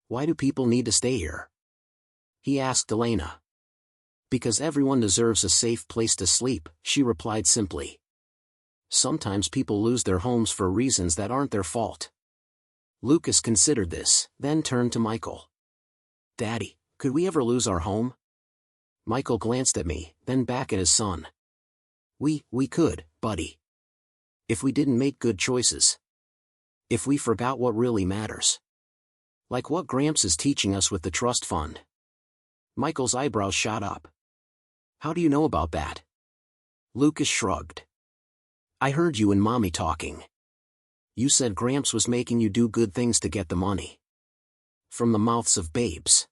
Why do people need to stay here? He asked Elena. Because everyone deserves a safe place to sleep, she replied simply. Sometimes people lose their homes for reasons that aren't their fault. Lucas considered this, then turned to Michael. Daddy, could we ever lose our home? Michael glanced at me, then back at his son. We could, buddy. If we didn't make good choices. If we forgot what really matters. Like what Gramps is teaching us with the trust fund. Michael's eyebrows shot up. How do you know about that? Lucas shrugged. I heard you and Mommy talking. You said Gramps was making you do good things to get the money. From the mouths of babes.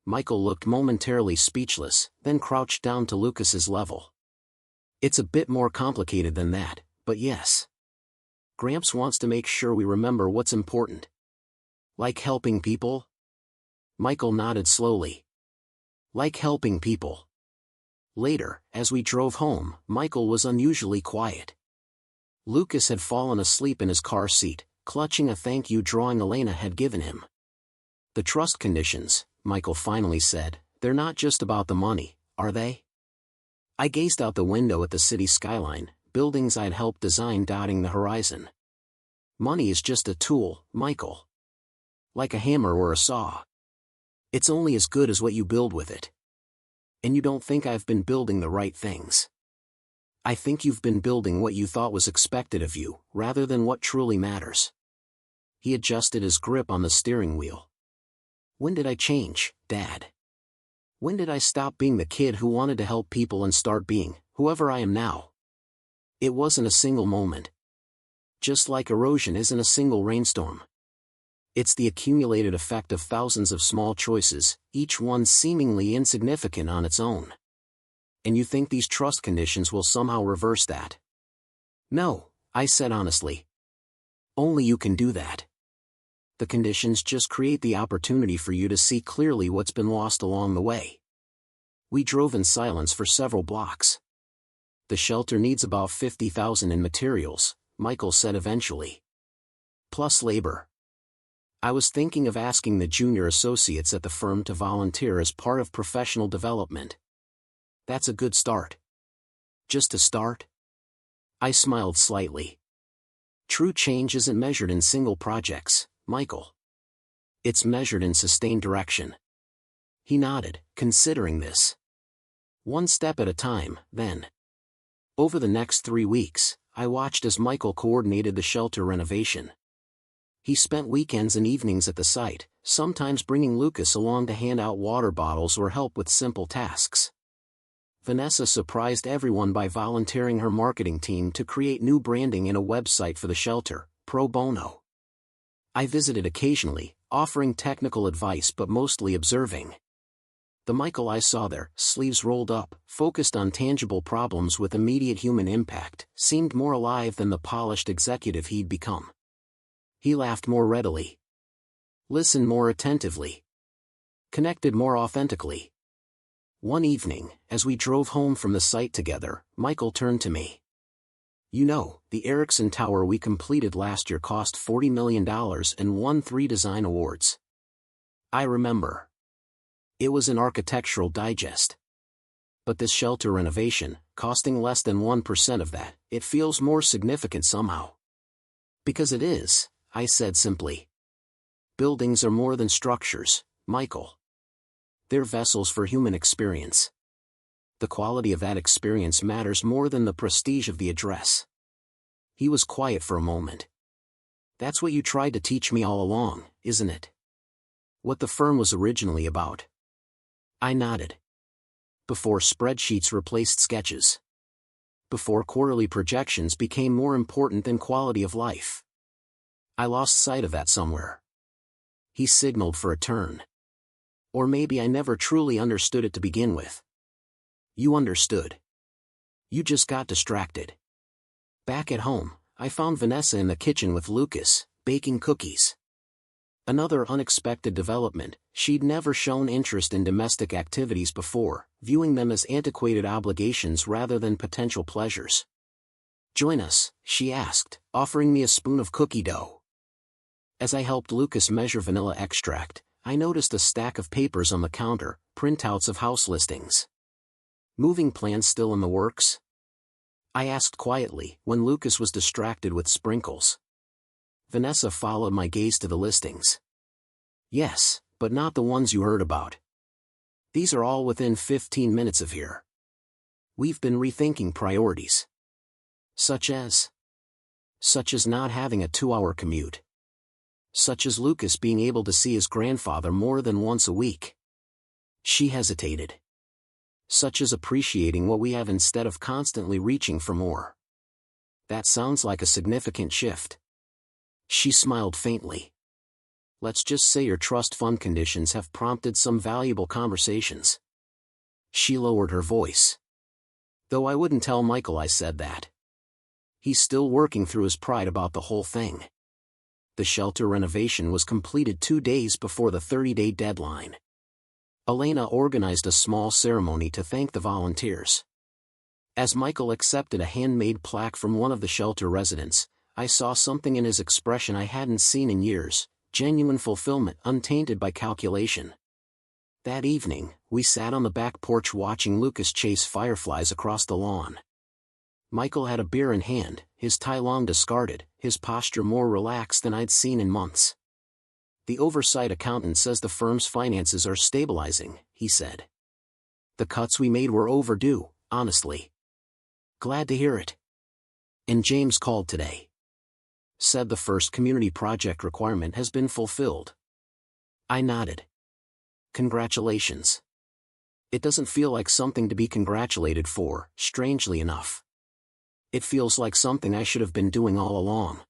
Michael looked momentarily speechless, then crouched down to Lucas's level. It's a bit more complicated than that, but yes. Gramps wants to make sure we remember what's important. Like helping people? Michael nodded slowly. Like helping people. Later, as we drove home, Michael was unusually quiet. Lucas had fallen asleep in his car seat, clutching a thank you drawing Elena had given him. The trust conditions, Michael finally said, they're not just about the money, are they? I gazed out the window at the city skyline, buildings I'd helped design dotting the horizon. Money is just a tool, Michael. Like a hammer or a saw. It's only as good as what you build with it. And you don't think I've been building the right things. I think you've been building what you thought was expected of you, rather than what truly matters. He adjusted his grip on the steering wheel. When did I change, Dad? When did I stop being the kid who wanted to help people and start being whoever I am now? It wasn't a single moment. Just like erosion isn't a single rainstorm. It's the accumulated effect of thousands of small choices, each one seemingly insignificant on its own. And you think these trust conditions will somehow reverse that? No, I said honestly. Only you can do that. The conditions just create the opportunity for you to see clearly what's been lost along the way. We drove in silence for several blocks. The shelter needs about $50,000 in materials, Michael said eventually. Plus labor. I was thinking of asking the junior associates at the firm to volunteer as part of professional development. That's a good start. Just a start? I smiled slightly. True change isn't measured in single projects, Michael. It's measured in sustained direction. He nodded, considering this. One step at a time, then. Over the next 3 weeks, I watched as Michael coordinated the shelter renovation. He spent weekends and evenings at the site, sometimes bringing Lucas along to hand out water bottles or help with simple tasks. Vanessa surprised everyone by volunteering her marketing team to create new branding and a website for the shelter, pro bono. I visited occasionally, offering technical advice but mostly observing. The Michael I saw there, sleeves rolled up, focused on tangible problems with immediate human impact, seemed more alive than the polished executive he'd become. He laughed more readily. Listened more attentively. Connected more authentically. One evening, as we drove home from the site together, Michael turned to me. You know, the Ericsson Tower we completed last year cost $40 million and won 3 design awards. I remember. It was an Architectural Digest. But this shelter renovation, costing less than 1% of that, it feels more significant somehow. Because it is, I said simply. Buildings are more than structures, Michael. They're vessels for human experience. The quality of that experience matters more than the prestige of the address. He was quiet for a moment. That's what you tried to teach me all along, isn't it? What the firm was originally about. I nodded. Before spreadsheets replaced sketches. Before quarterly projections became more important than quality of life. I lost sight of that somewhere. He signaled for a turn. Or maybe I never truly understood it to begin with. You understood. You just got distracted. Back at home, I found Vanessa in the kitchen with Lucas, baking cookies. Another unexpected development, she'd never shown interest in domestic activities before, viewing them as antiquated obligations rather than potential pleasures. Join us, she asked, offering me a spoon of cookie dough. As I helped Lucas measure vanilla extract, I noticed a stack of papers on the counter, printouts of house listings. Moving plans still in the works? I asked quietly, when Lucas was distracted with sprinkles. Vanessa followed my gaze to the listings. Yes, but not the ones you heard about. These are all within 15 minutes of here. We've been rethinking priorities. Such as not having a 2-hour commute. Such as Lucas being able to see his grandfather more than once a week. She hesitated. Such as appreciating what we have instead of constantly reaching for more. That sounds like a significant shift. She smiled faintly. Let's just say your trust fund conditions have prompted some valuable conversations. She lowered her voice. Though I wouldn't tell Michael I said that. He's still working through his pride about the whole thing. The shelter renovation was completed 2 days before the 30-day deadline. Elena organized a small ceremony to thank the volunteers. As Michael accepted a handmade plaque from one of the shelter residents, I saw something in his expression I hadn't seen in years, genuine fulfillment untainted by calculation. That evening, we sat on the back porch watching Lucas chase fireflies across the lawn. Michael had a beer in hand, his tie long discarded, his posture more relaxed than I'd seen in months. The oversight accountant says the firm's finances are stabilizing, he said. The cuts we made were overdue, honestly. Glad to hear it. And James called today. Said the first community project requirement has been fulfilled. I nodded. Congratulations. It doesn't feel like something to be congratulated for, strangely enough. It feels like something I should have been doing all along.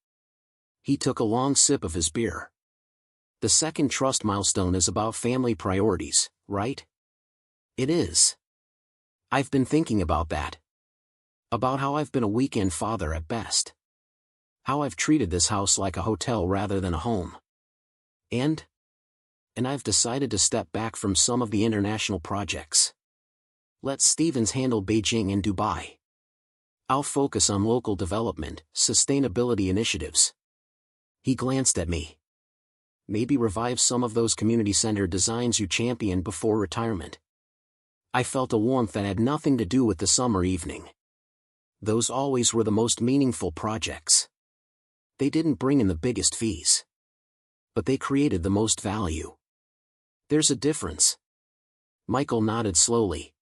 He took a long sip of his beer. The second trust milestone is about family priorities, right? It is. I've been thinking about that. About how I've been a weekend father at best. How I've treated this house like a hotel rather than a home. And I've decided to step back from some of the international projects. Let Stevens handle Beijing and Dubai. I'll focus on local development, sustainability initiatives. He glanced at me. Maybe revive some of those community center designs you championed before retirement. I felt a warmth that had nothing to do with the summer evening. Those always were the most meaningful projects. They didn't bring in the biggest fees. But they created the most value. There's a difference. Michael nodded slowly.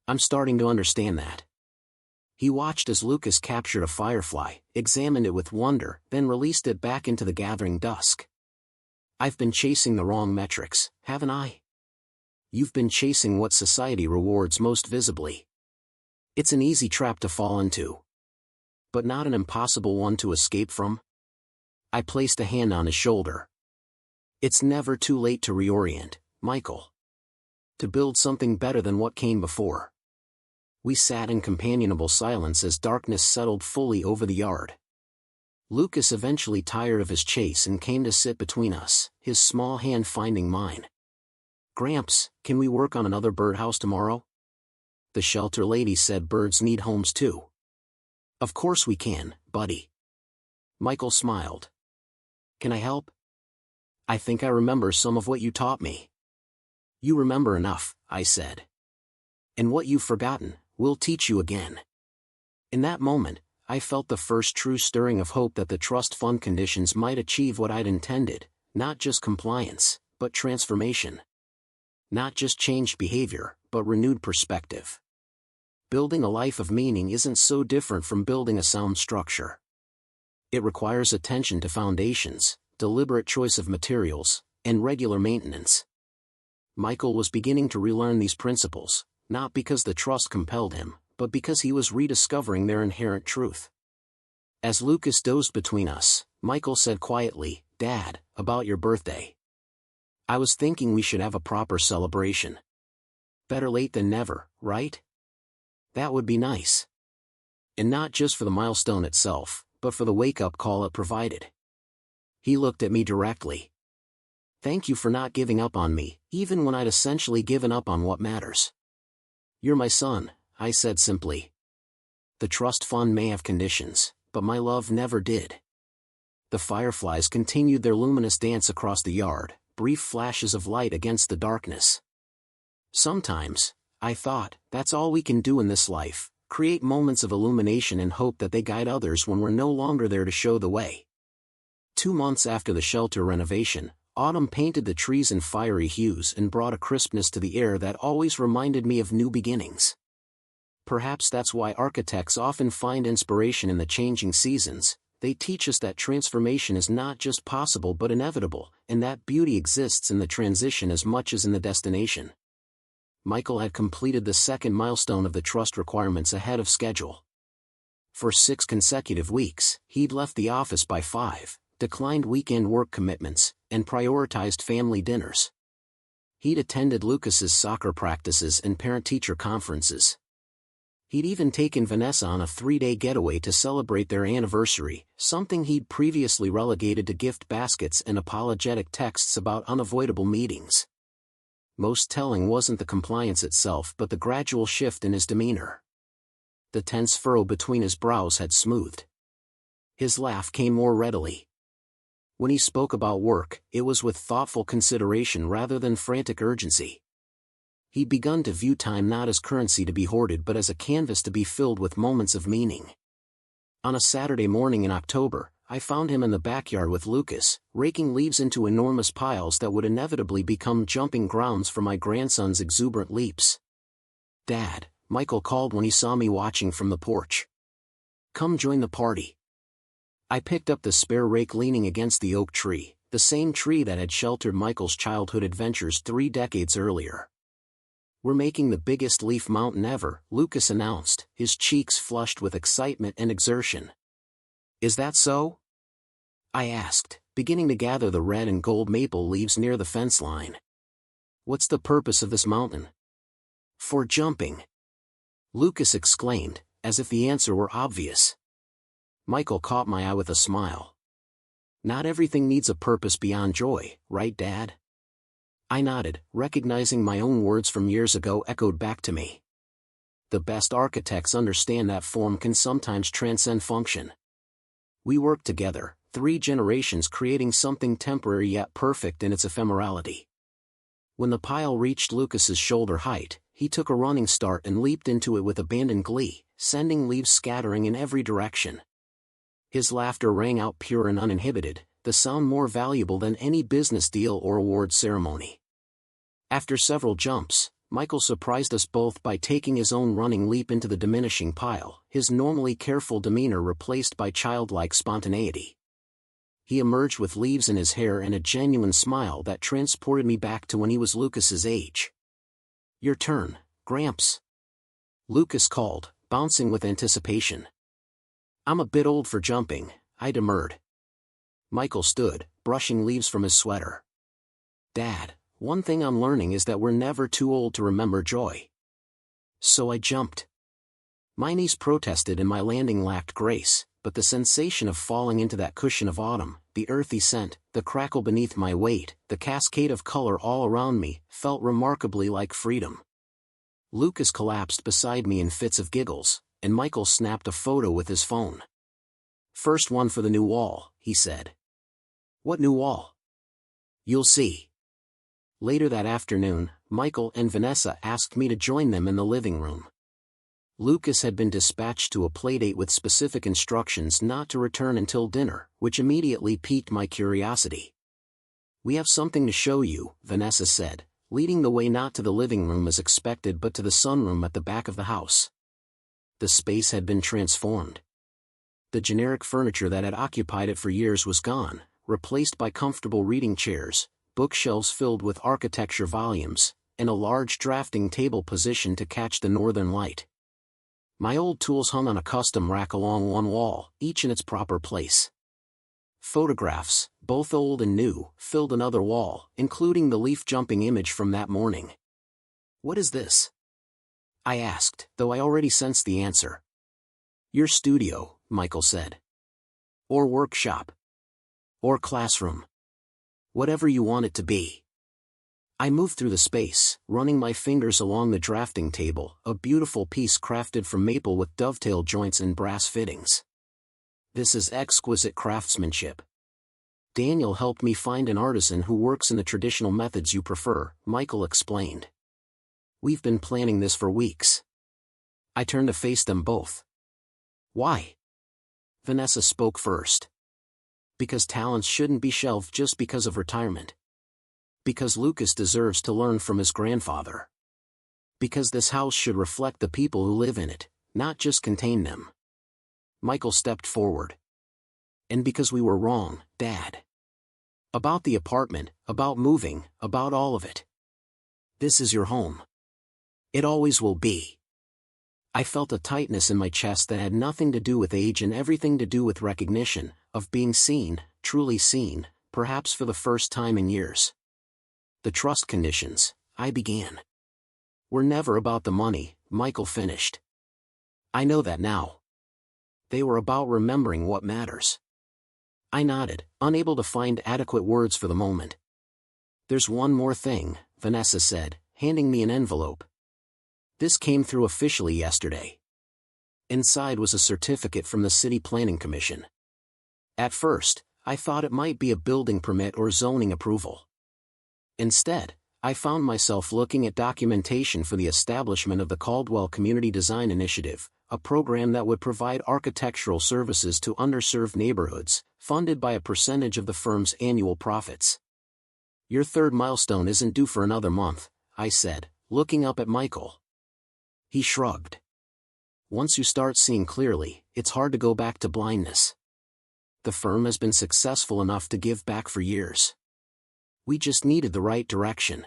I'm starting to understand that. He watched as Lucas captured a firefly, examined it with wonder, then released it back into the gathering dusk. I've been chasing the wrong metrics, haven't I? You've been chasing what society rewards most visibly. It's an easy trap to fall into. But not an impossible one to escape from. I placed a hand on his shoulder. It's never too late to reorient, Michael. To build something better than what came before. We sat in companionable silence as darkness settled fully over the yard. Lucas eventually tired of his chase and came to sit between us, his small hand finding mine. Gramps, can we work on another birdhouse tomorrow? The shelter lady said birds need homes too. Of course we can, buddy. Michael smiled. Can I help? I think I remember some of what you taught me. You remember enough, I said. And what you've forgotten, we'll teach you again. In that moment, I felt the first true stirring of hope that the trust fund conditions might achieve what I'd intended, not just compliance, but transformation. Not just changed behavior, but renewed perspective. Building a life of meaning isn't so different from building a sound structure. It requires attention to foundations, deliberate choice of materials, and regular maintenance. Michael was beginning to relearn these principles, not because the trust compelled him, but because he was rediscovering their inherent truth. As Lucas dozed between us, Michael said quietly, Dad, about your birthday. I was thinking we should have a proper celebration. Better late than never, right? That would be nice. And not just for the milestone itself, but for the wake-up call it provided. He looked at me directly. Thank you for not giving up on me, even when I'd essentially given up on what matters. You're my son, I said simply. The trust fund may have conditions, but my love never did. The fireflies continued their luminous dance across the yard, brief flashes of light against the darkness. Sometimes, I thought, that's all we can do in this life, create moments of illumination and hope that they guide others when we're no longer there to show the way. 2 months after the shelter renovation, autumn painted the trees in fiery hues and brought a crispness to the air that always reminded me of new beginnings. Perhaps that's why architects often find inspiration in the changing seasons. They teach us that transformation is not just possible but inevitable, and that beauty exists in the transition as much as in the destination. Michael had completed the second milestone of the trust requirements ahead of schedule. For 6 consecutive weeks, he'd left the office by 5, declined weekend work commitments, and prioritized family dinners. He'd attended Lucas's soccer practices and parent-teacher conferences. He'd even taken Vanessa on a 3-day getaway to celebrate their anniversary, something he'd previously relegated to gift baskets and apologetic texts about unavoidable meetings. Most telling wasn't the compliance itself but the gradual shift in his demeanor. The tense furrow between his brows had smoothed. His laugh came more readily. When he spoke about work, it was with thoughtful consideration rather than frantic urgency. He'd begun to view time not as currency to be hoarded but as a canvas to be filled with moments of meaning. On a Saturday morning in October, I found him in the backyard with Lucas, raking leaves into enormous piles that would inevitably become jumping grounds for my grandson's exuberant leaps. "Dad," Michael called when he saw me watching from the porch. "Come join the party." I picked up the spare rake leaning against the oak tree, the same tree that had sheltered Michael's childhood adventures 3 decades earlier. "We're making the biggest leaf mountain ever," Lucas announced, his cheeks flushed with excitement and exertion. "Is that so?" I asked, beginning to gather the red and gold maple leaves near the fence line. "What's the purpose of this mountain?" "For jumping," Lucas exclaimed, as if the answer were obvious. Michael caught my eye with a smile. "Not everything needs a purpose beyond joy, right, Dad?" I nodded, recognizing my own words from years ago echoed back to me. The best architects understand that form can sometimes transcend function. We worked together, 3 generations creating something temporary yet perfect in its ephemerality. When the pile reached Lucas's shoulder height, he took a running start and leaped into it with abandoned glee, sending leaves scattering in every direction. His laughter rang out pure and uninhibited, the sound more valuable than any business deal or award ceremony. After several jumps, Michael surprised us both by taking his own running leap into the diminishing pile, his normally careful demeanor replaced by childlike spontaneity. He emerged with leaves in his hair and a genuine smile that transported me back to when he was Lucas's age. "Your turn, Gramps," Lucas called, bouncing with anticipation. "I'm a bit old for jumping," I demurred. Michael stood, brushing leaves from his sweater. "Dad, one thing I'm learning is that we're never too old to remember joy." So I jumped. My knees protested and my landing lacked grace, but the sensation of falling into that cushion of autumn, the earthy scent, the crackle beneath my weight, the cascade of color all around me, felt remarkably like freedom. Lucas collapsed beside me in fits of giggles, and Michael snapped a photo with his phone. "First one for the new wall," he said. "What new wall?" "You'll see." Later that afternoon, Michael and Vanessa asked me to join them in the living room. Lucas had been dispatched to a playdate with specific instructions not to return until dinner, which immediately piqued my curiosity. "We have something to show you," Vanessa said, leading the way not to the living room as expected but to the sunroom at the back of the house. The space had been transformed. The generic furniture that had occupied it for years was gone, replaced by comfortable reading chairs, bookshelves filled with architecture volumes, and a large drafting table positioned to catch the northern light. My old tools hung on a custom rack along one wall, each in its proper place. Photographs, both old and new, filled another wall, including the leaf-jumping image from that morning. "What is this?" I asked, though I already sensed the answer. "Your studio," Michael said. "Or workshop. Or classroom. Whatever you want it to be." I moved through the space, running my fingers along the drafting table, a beautiful piece crafted from maple with dovetail joints and brass fittings. "This is exquisite craftsmanship. Daniel helped me find an artisan who works in the traditional methods you prefer," Michael explained. "We've been planning this for weeks." I turned to face them both. "Why?" Vanessa spoke first. "Because talents shouldn't be shelved just because of retirement. Because Lucas deserves to learn from his grandfather. Because this house should reflect the people who live in it, not just contain them." Michael stepped forward. "And because we were wrong, Dad. About the apartment, about moving, about all of it. This is your home. It always will be." I felt a tightness in my chest that had nothing to do with age and everything to do with recognition, of being seen, truly seen, perhaps for the first time in years. "The trust conditions," I began. "Were never about the money," Michael finished. I know that now. They were about remembering what matters. I nodded, unable to find adequate words for the moment. There's one more thing, Vanessa said, handing me an envelope. This came through officially yesterday. Inside was a certificate from the City Planning Commission. At first, I thought it might be a building permit or zoning approval. Instead, I found myself looking at documentation for the establishment of the Caldwell Community Design Initiative, a program that would provide architectural services to underserved neighborhoods, funded by a percentage of the firm's annual profits. Your third milestone isn't due for another month, I said, looking up at Michael. He shrugged. Once you start seeing clearly, it's hard to go back to blindness. The firm has been successful enough to give back for years. We just needed the right direction.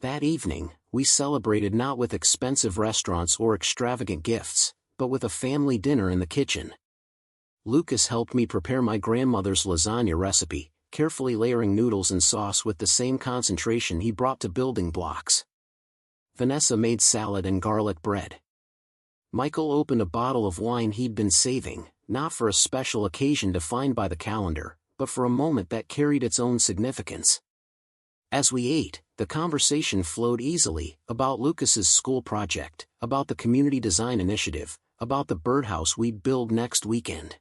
That evening, we celebrated not with expensive restaurants or extravagant gifts, but with a family dinner in the kitchen. Lucas helped me prepare my grandmother's lasagna recipe, carefully layering noodles and sauce with the same concentration he brought to building blocks. Vanessa made salad and garlic bread. Michael opened a bottle of wine he'd been saving, not for a special occasion defined by the calendar, but for a moment that carried its own significance. As we ate, the conversation flowed easily, about Lucas's school project, about the community design initiative, about the birdhouse we'd build next weekend.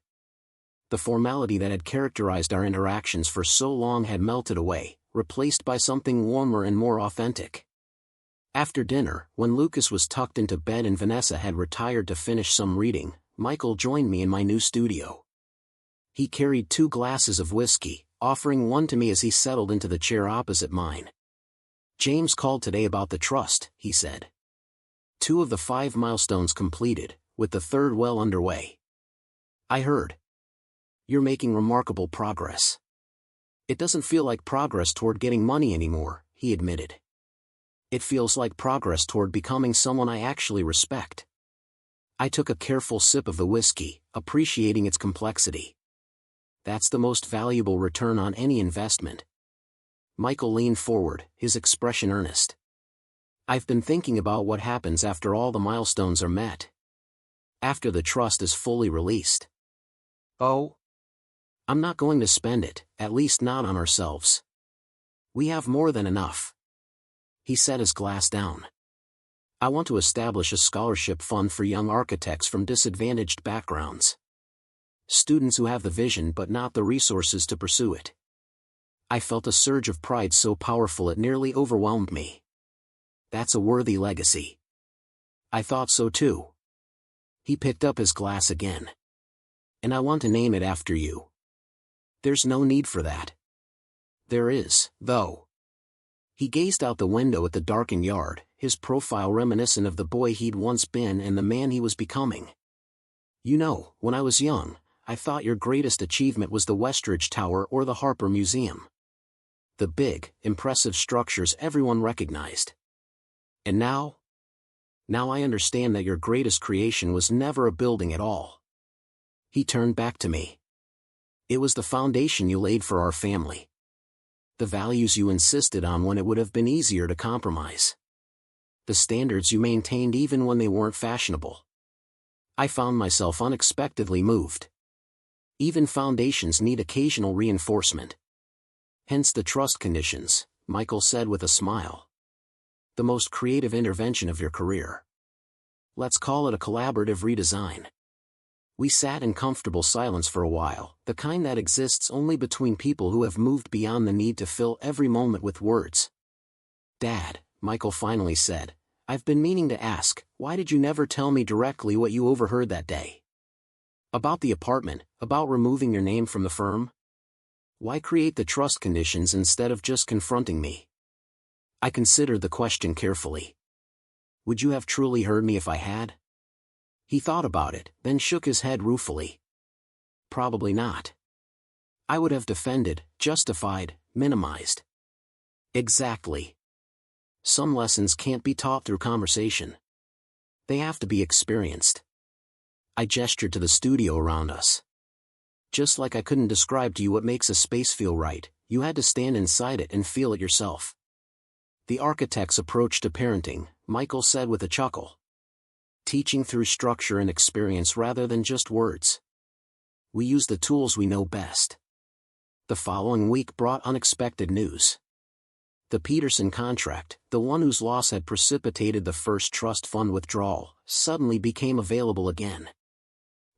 The formality that had characterized our interactions for so long had melted away, replaced by something warmer and more authentic. After dinner, when Lucas was tucked into bed and Vanessa had retired to finish some reading, Michael joined me in my new studio. He carried 2 glasses of whiskey, offering one to me as he settled into the chair opposite mine. James called today about the trust, he said. 2 of the 5 milestones completed, with the 3rd well underway. I heard. You're making remarkable progress. It doesn't feel like progress toward getting money anymore, he admitted. It feels like progress toward becoming someone I actually respect. I took a careful sip of the whiskey, appreciating its complexity. That's the most valuable return on any investment. Michael leaned forward, his expression earnest. I've been thinking about what happens after all the milestones are met. After the trust is fully released. Oh? I'm not going to spend it, at least not on ourselves. We have more than enough. He set his glass down. I want to establish a scholarship fund for young architects from disadvantaged backgrounds. Students who have the vision but not the resources to pursue it. I felt a surge of pride so powerful it nearly overwhelmed me. That's a worthy legacy. I thought so too. He picked up his glass again. And I want to name it after you. There's no need for that. There is, though. He gazed out the window at the darkened yard, his profile reminiscent of the boy he'd once been and the man he was becoming. You know, when I was young, I thought your greatest achievement was the Westridge Tower or the Harper Museum. The big, impressive structures everyone recognized. And now? Now I understand that your greatest creation was never a building at all. He turned back to me. It was the foundation you laid for our family. The values you insisted on when it would have been easier to compromise. The standards you maintained even when they weren't fashionable. I found myself unexpectedly moved. Even foundations need occasional reinforcement. Hence the trust conditions, Michael said with a smile. The most creative intervention of your career. Let's call it a collaborative redesign. We sat in comfortable silence for a while, the kind that exists only between people who have moved beyond the need to fill every moment with words. Dad, Michael finally said, I've been meaning to ask, why did you never tell me directly what you overheard that day? About the apartment, about removing your name from the firm? Why create the trust conditions instead of just confronting me? I considered the question carefully. Would you have truly heard me if I had? He thought about it, then shook his head ruefully. Probably not. I would have defended, justified, minimized. Exactly. Some lessons can't be taught through conversation. They have to be experienced. I gestured to the studio around us. Just like I couldn't describe to you what makes a space feel right, you had to stand inside it and feel it yourself. The architect's approach to parenting, Michael said with a chuckle. teaching through structure and experience rather than just words. We use the tools we know best. The following week brought unexpected news. The Peterson contract, the one whose loss had precipitated the first trust fund withdrawal, suddenly became available again.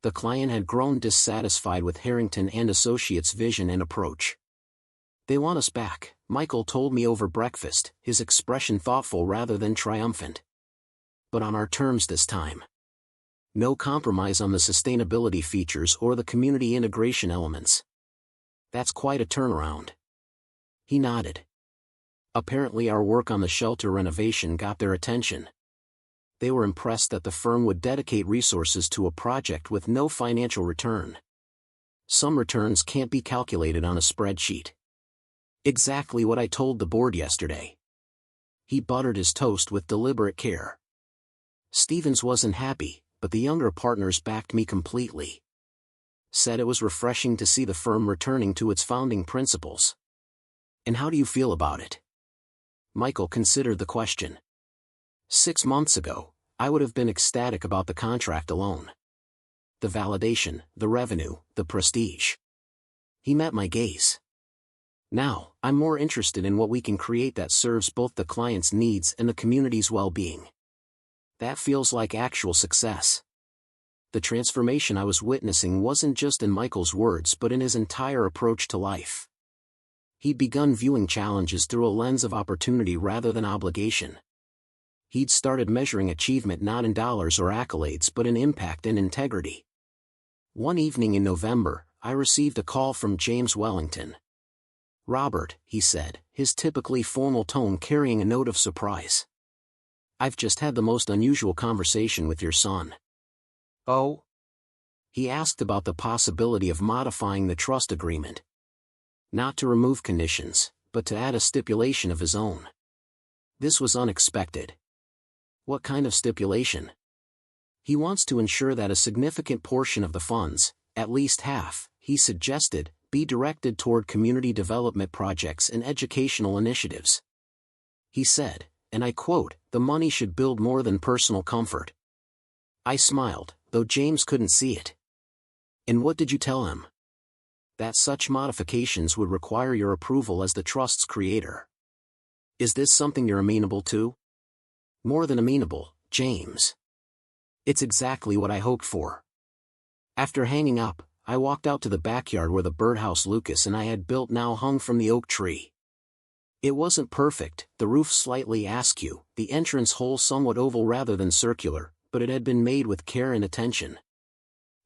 The client had grown dissatisfied with Harrington and Associates' vision and approach. "They want us back," Michael told me over breakfast, his expression thoughtful rather than triumphant. "But on our terms this time. No compromise on the sustainability features or the community integration elements." "That's quite a turnaround." He nodded. Apparently our work on the shelter renovation got their attention. They were impressed that the firm would dedicate resources to a project with no financial return. Some returns can't be calculated on a spreadsheet. Exactly what I told the board yesterday. He buttered his toast with deliberate care. Stevens wasn't happy, but the younger partners backed me completely. Said it was refreshing to see the firm returning to its founding principles. "And how do you feel about it?" Michael considered the question. 6 months ago, I would have been ecstatic about the contract alone. The validation, the revenue, the prestige. He met my gaze. Now, I'm more interested in what we can create that serves both the client's needs and the community's well-being. That feels like actual success. The transformation I was witnessing wasn't just in Michael's words but in his entire approach to life. He'd begun viewing challenges through a lens of opportunity rather than obligation. He'd started measuring achievement not in dollars or accolades but in impact and integrity. One evening in November, I received a call from James Wellington. "Robert," he said, his typically formal tone carrying a note of surprise. "I've just had the most unusual conversation with your son." "Oh?" He asked about the possibility of modifying the trust agreement. Not to remove conditions, but to add a stipulation of his own. This was unexpected. "What kind of stipulation?" "He wants to ensure that a significant portion of the funds, at least half," he suggested, "be directed toward community development projects and educational initiatives." He said, and I quote, "The money should build more than personal comfort." I smiled, though James couldn't see it. "And what did you tell him?" "That such modifications would require your approval as the trust's creator." "Is this something you're amenable to?" "More than amenable, James. It's exactly what I hoped for." After hanging up, I walked out to the backyard where the birdhouse Lucas and I had built now hung from the oak tree. It wasn't perfect, the roof slightly askew, the entrance hole somewhat oval rather than circular, but it had been made with care and attention.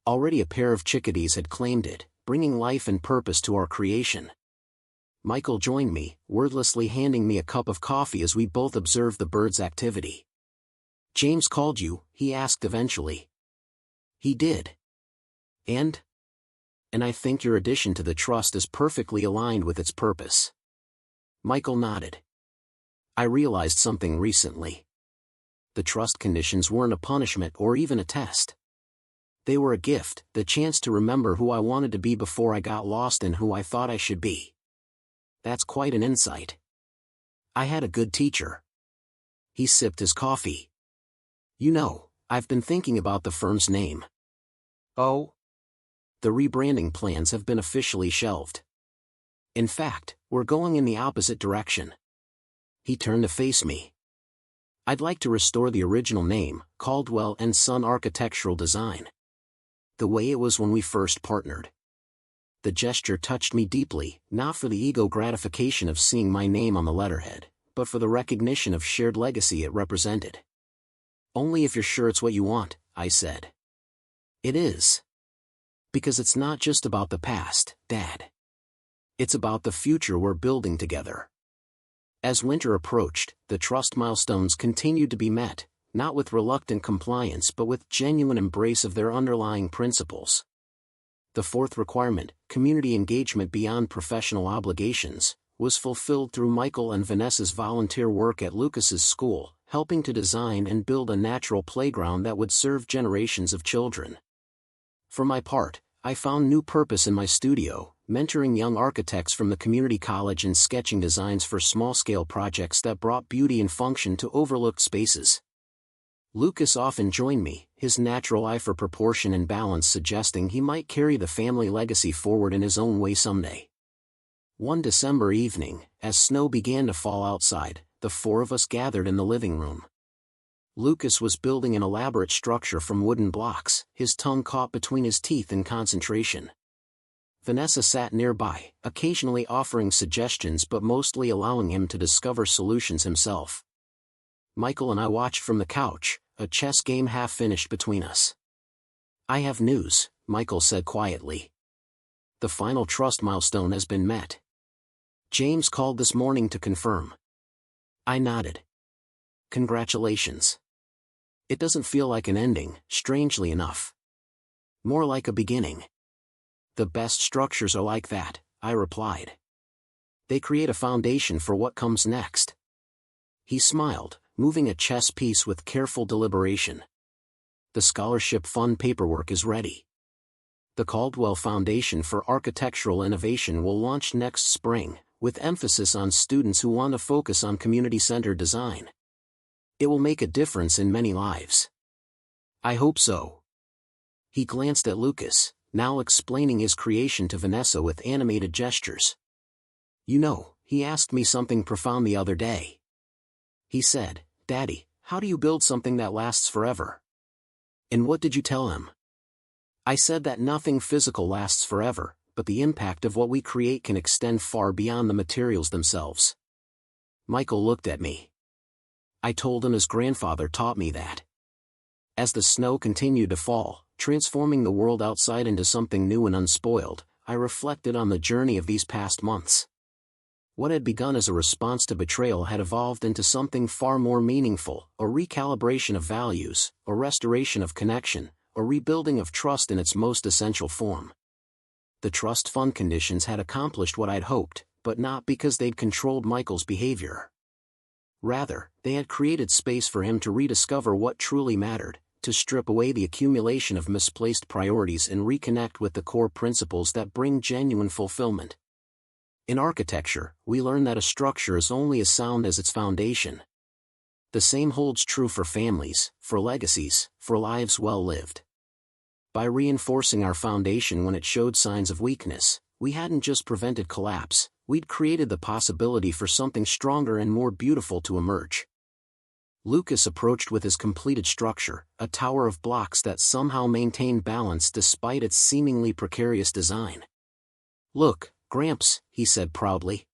Already a pair of chickadees had claimed it, bringing life and purpose to our creation. Michael joined me, wordlessly handing me a cup of coffee as we both observed the birds' activity. "James called you?" he asked eventually. "He did. And I think your addition to the trust is perfectly aligned with its purpose." Michael nodded. "I realized something recently. The trust conditions weren't a punishment or even a test. They were a gift, the chance to remember who I wanted to be before I got lost in who I thought I should be." "That's quite an insight." "I had a good teacher." He sipped his coffee. "You know, I've been thinking about the firm's name." "Oh?" "The rebranding plans have been officially shelved. In fact, we're going in the opposite direction." He turned to face me. "I'd like to restore the original name, Caldwell & Son Architectural Design. The way it was when we first partnered." The gesture touched me deeply, not for the ego gratification of seeing my name on the letterhead, but for the recognition of shared legacy it represented. "Only if you're sure it's what you want," I said. "It is. Because it's not just about the past, Dad. It's about the future we're building together." As winter approached, the trust milestones continued to be met, not with reluctant compliance but with genuine embrace of their underlying principles. The fourth requirement, community engagement beyond professional obligations, was fulfilled through Michael and Vanessa's volunteer work at Lucas's school, helping to design and build a natural playground that would serve generations of children. For my part, I found new purpose in my studio, mentoring young architects from the community college and sketching designs for small-scale projects that brought beauty and function to overlooked spaces. Lucas often joined me, his natural eye for proportion and balance suggesting he might carry the family legacy forward in his own way someday. One December evening, as snow began to fall outside, the four of us gathered in the living room. Lucas was building an elaborate structure from wooden blocks, his tongue caught between his teeth in concentration. Vanessa sat nearby, occasionally offering suggestions but mostly allowing him to discover solutions himself. Michael and I watched from the couch, a chess game half finished between us. "I have news," Michael said quietly. "The final trust milestone has been met. James called this morning to confirm." I nodded. "Congratulations. It doesn't feel like an ending, strangely enough. More like a beginning." "The best structures are like that," I replied. "They create a foundation for what comes next." He smiled, moving a chess piece with careful deliberation. "The scholarship fund paperwork is ready. The Caldwell Foundation for Architectural Innovation will launch next spring, with emphasis on students who want to focus on community-centered design. It will make a difference in many lives." "I hope so." He glanced at Lucas, now explaining his creation to Vanessa with animated gestures. "You know, he asked me something profound the other day. He said, 'Daddy, how do you build something that lasts forever?' And what did you tell him?" I said that nothing physical lasts forever, but the impact of what we create can extend far beyond the materials themselves. Michael looked at me. I told him his grandfather taught me that. As the snow continued to fall, transforming the world outside into something new and unspoiled, I reflected on the journey of these past months. What had begun as a response to betrayal had evolved into something far more meaningful, a recalibration of values, a restoration of connection, a rebuilding of trust in its most essential form. The trust fund conditions had accomplished what I'd hoped, but not because they'd controlled Michael's behavior. Rather, they had created space for him to rediscover what truly mattered, to strip away the accumulation of misplaced priorities and reconnect with the core principles that bring genuine fulfillment. In architecture, we learn that a structure is only as sound as its foundation. The same holds true for families, for legacies, for lives well lived. By reinforcing our foundation when it showed signs of weakness, we hadn't just prevented collapse, we'd created the possibility for something stronger and more beautiful to emerge. Lucas approached with his completed structure, a tower of blocks that somehow maintained balance despite its seemingly precarious design. "Look, Gramps," he said proudly.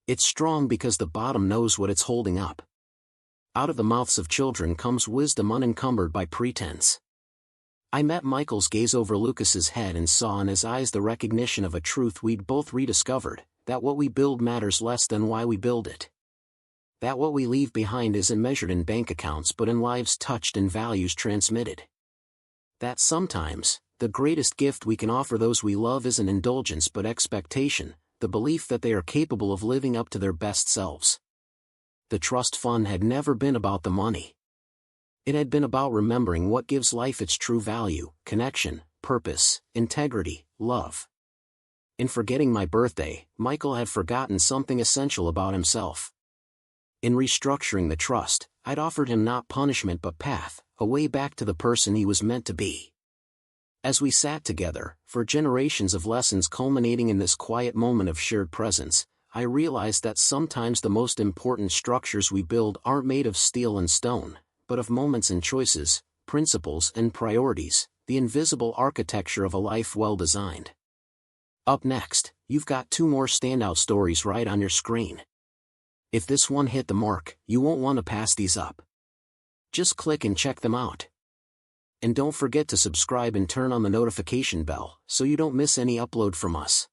"It's strong because the bottom knows what it's holding up. Out of the mouths of children comes wisdom unencumbered by pretense." I met Michael's gaze over Lucas's head and saw in his eyes the recognition of a truth we'd both rediscovered, that what we build matters less than why we build it. That what we leave behind isn't measured in bank accounts but in lives touched and values transmitted. That sometimes, the greatest gift we can offer those we love isn't indulgence but expectation, the belief that they are capable of living up to their best selves. The trust fund had never been about the money. It had been about remembering what gives life its true value, connection, purpose, integrity, love. In forgetting my birthday, Michael had forgotten something essential about himself. In restructuring the trust, I'd offered him not punishment but path, a way back to the person he was meant to be. As we sat together, for generations of lessons culminating in this quiet moment of shared presence, I realized that sometimes the most important structures we build aren't made of steel and stone, but of moments and choices, principles and priorities, the invisible architecture of a life well designed. Up next, you've got two more standout stories right on your screen. If this one hit the mark, you won't want to pass these up. Just click and check them out. And don't forget to subscribe and turn on the notification bell so you don't miss any upload from us.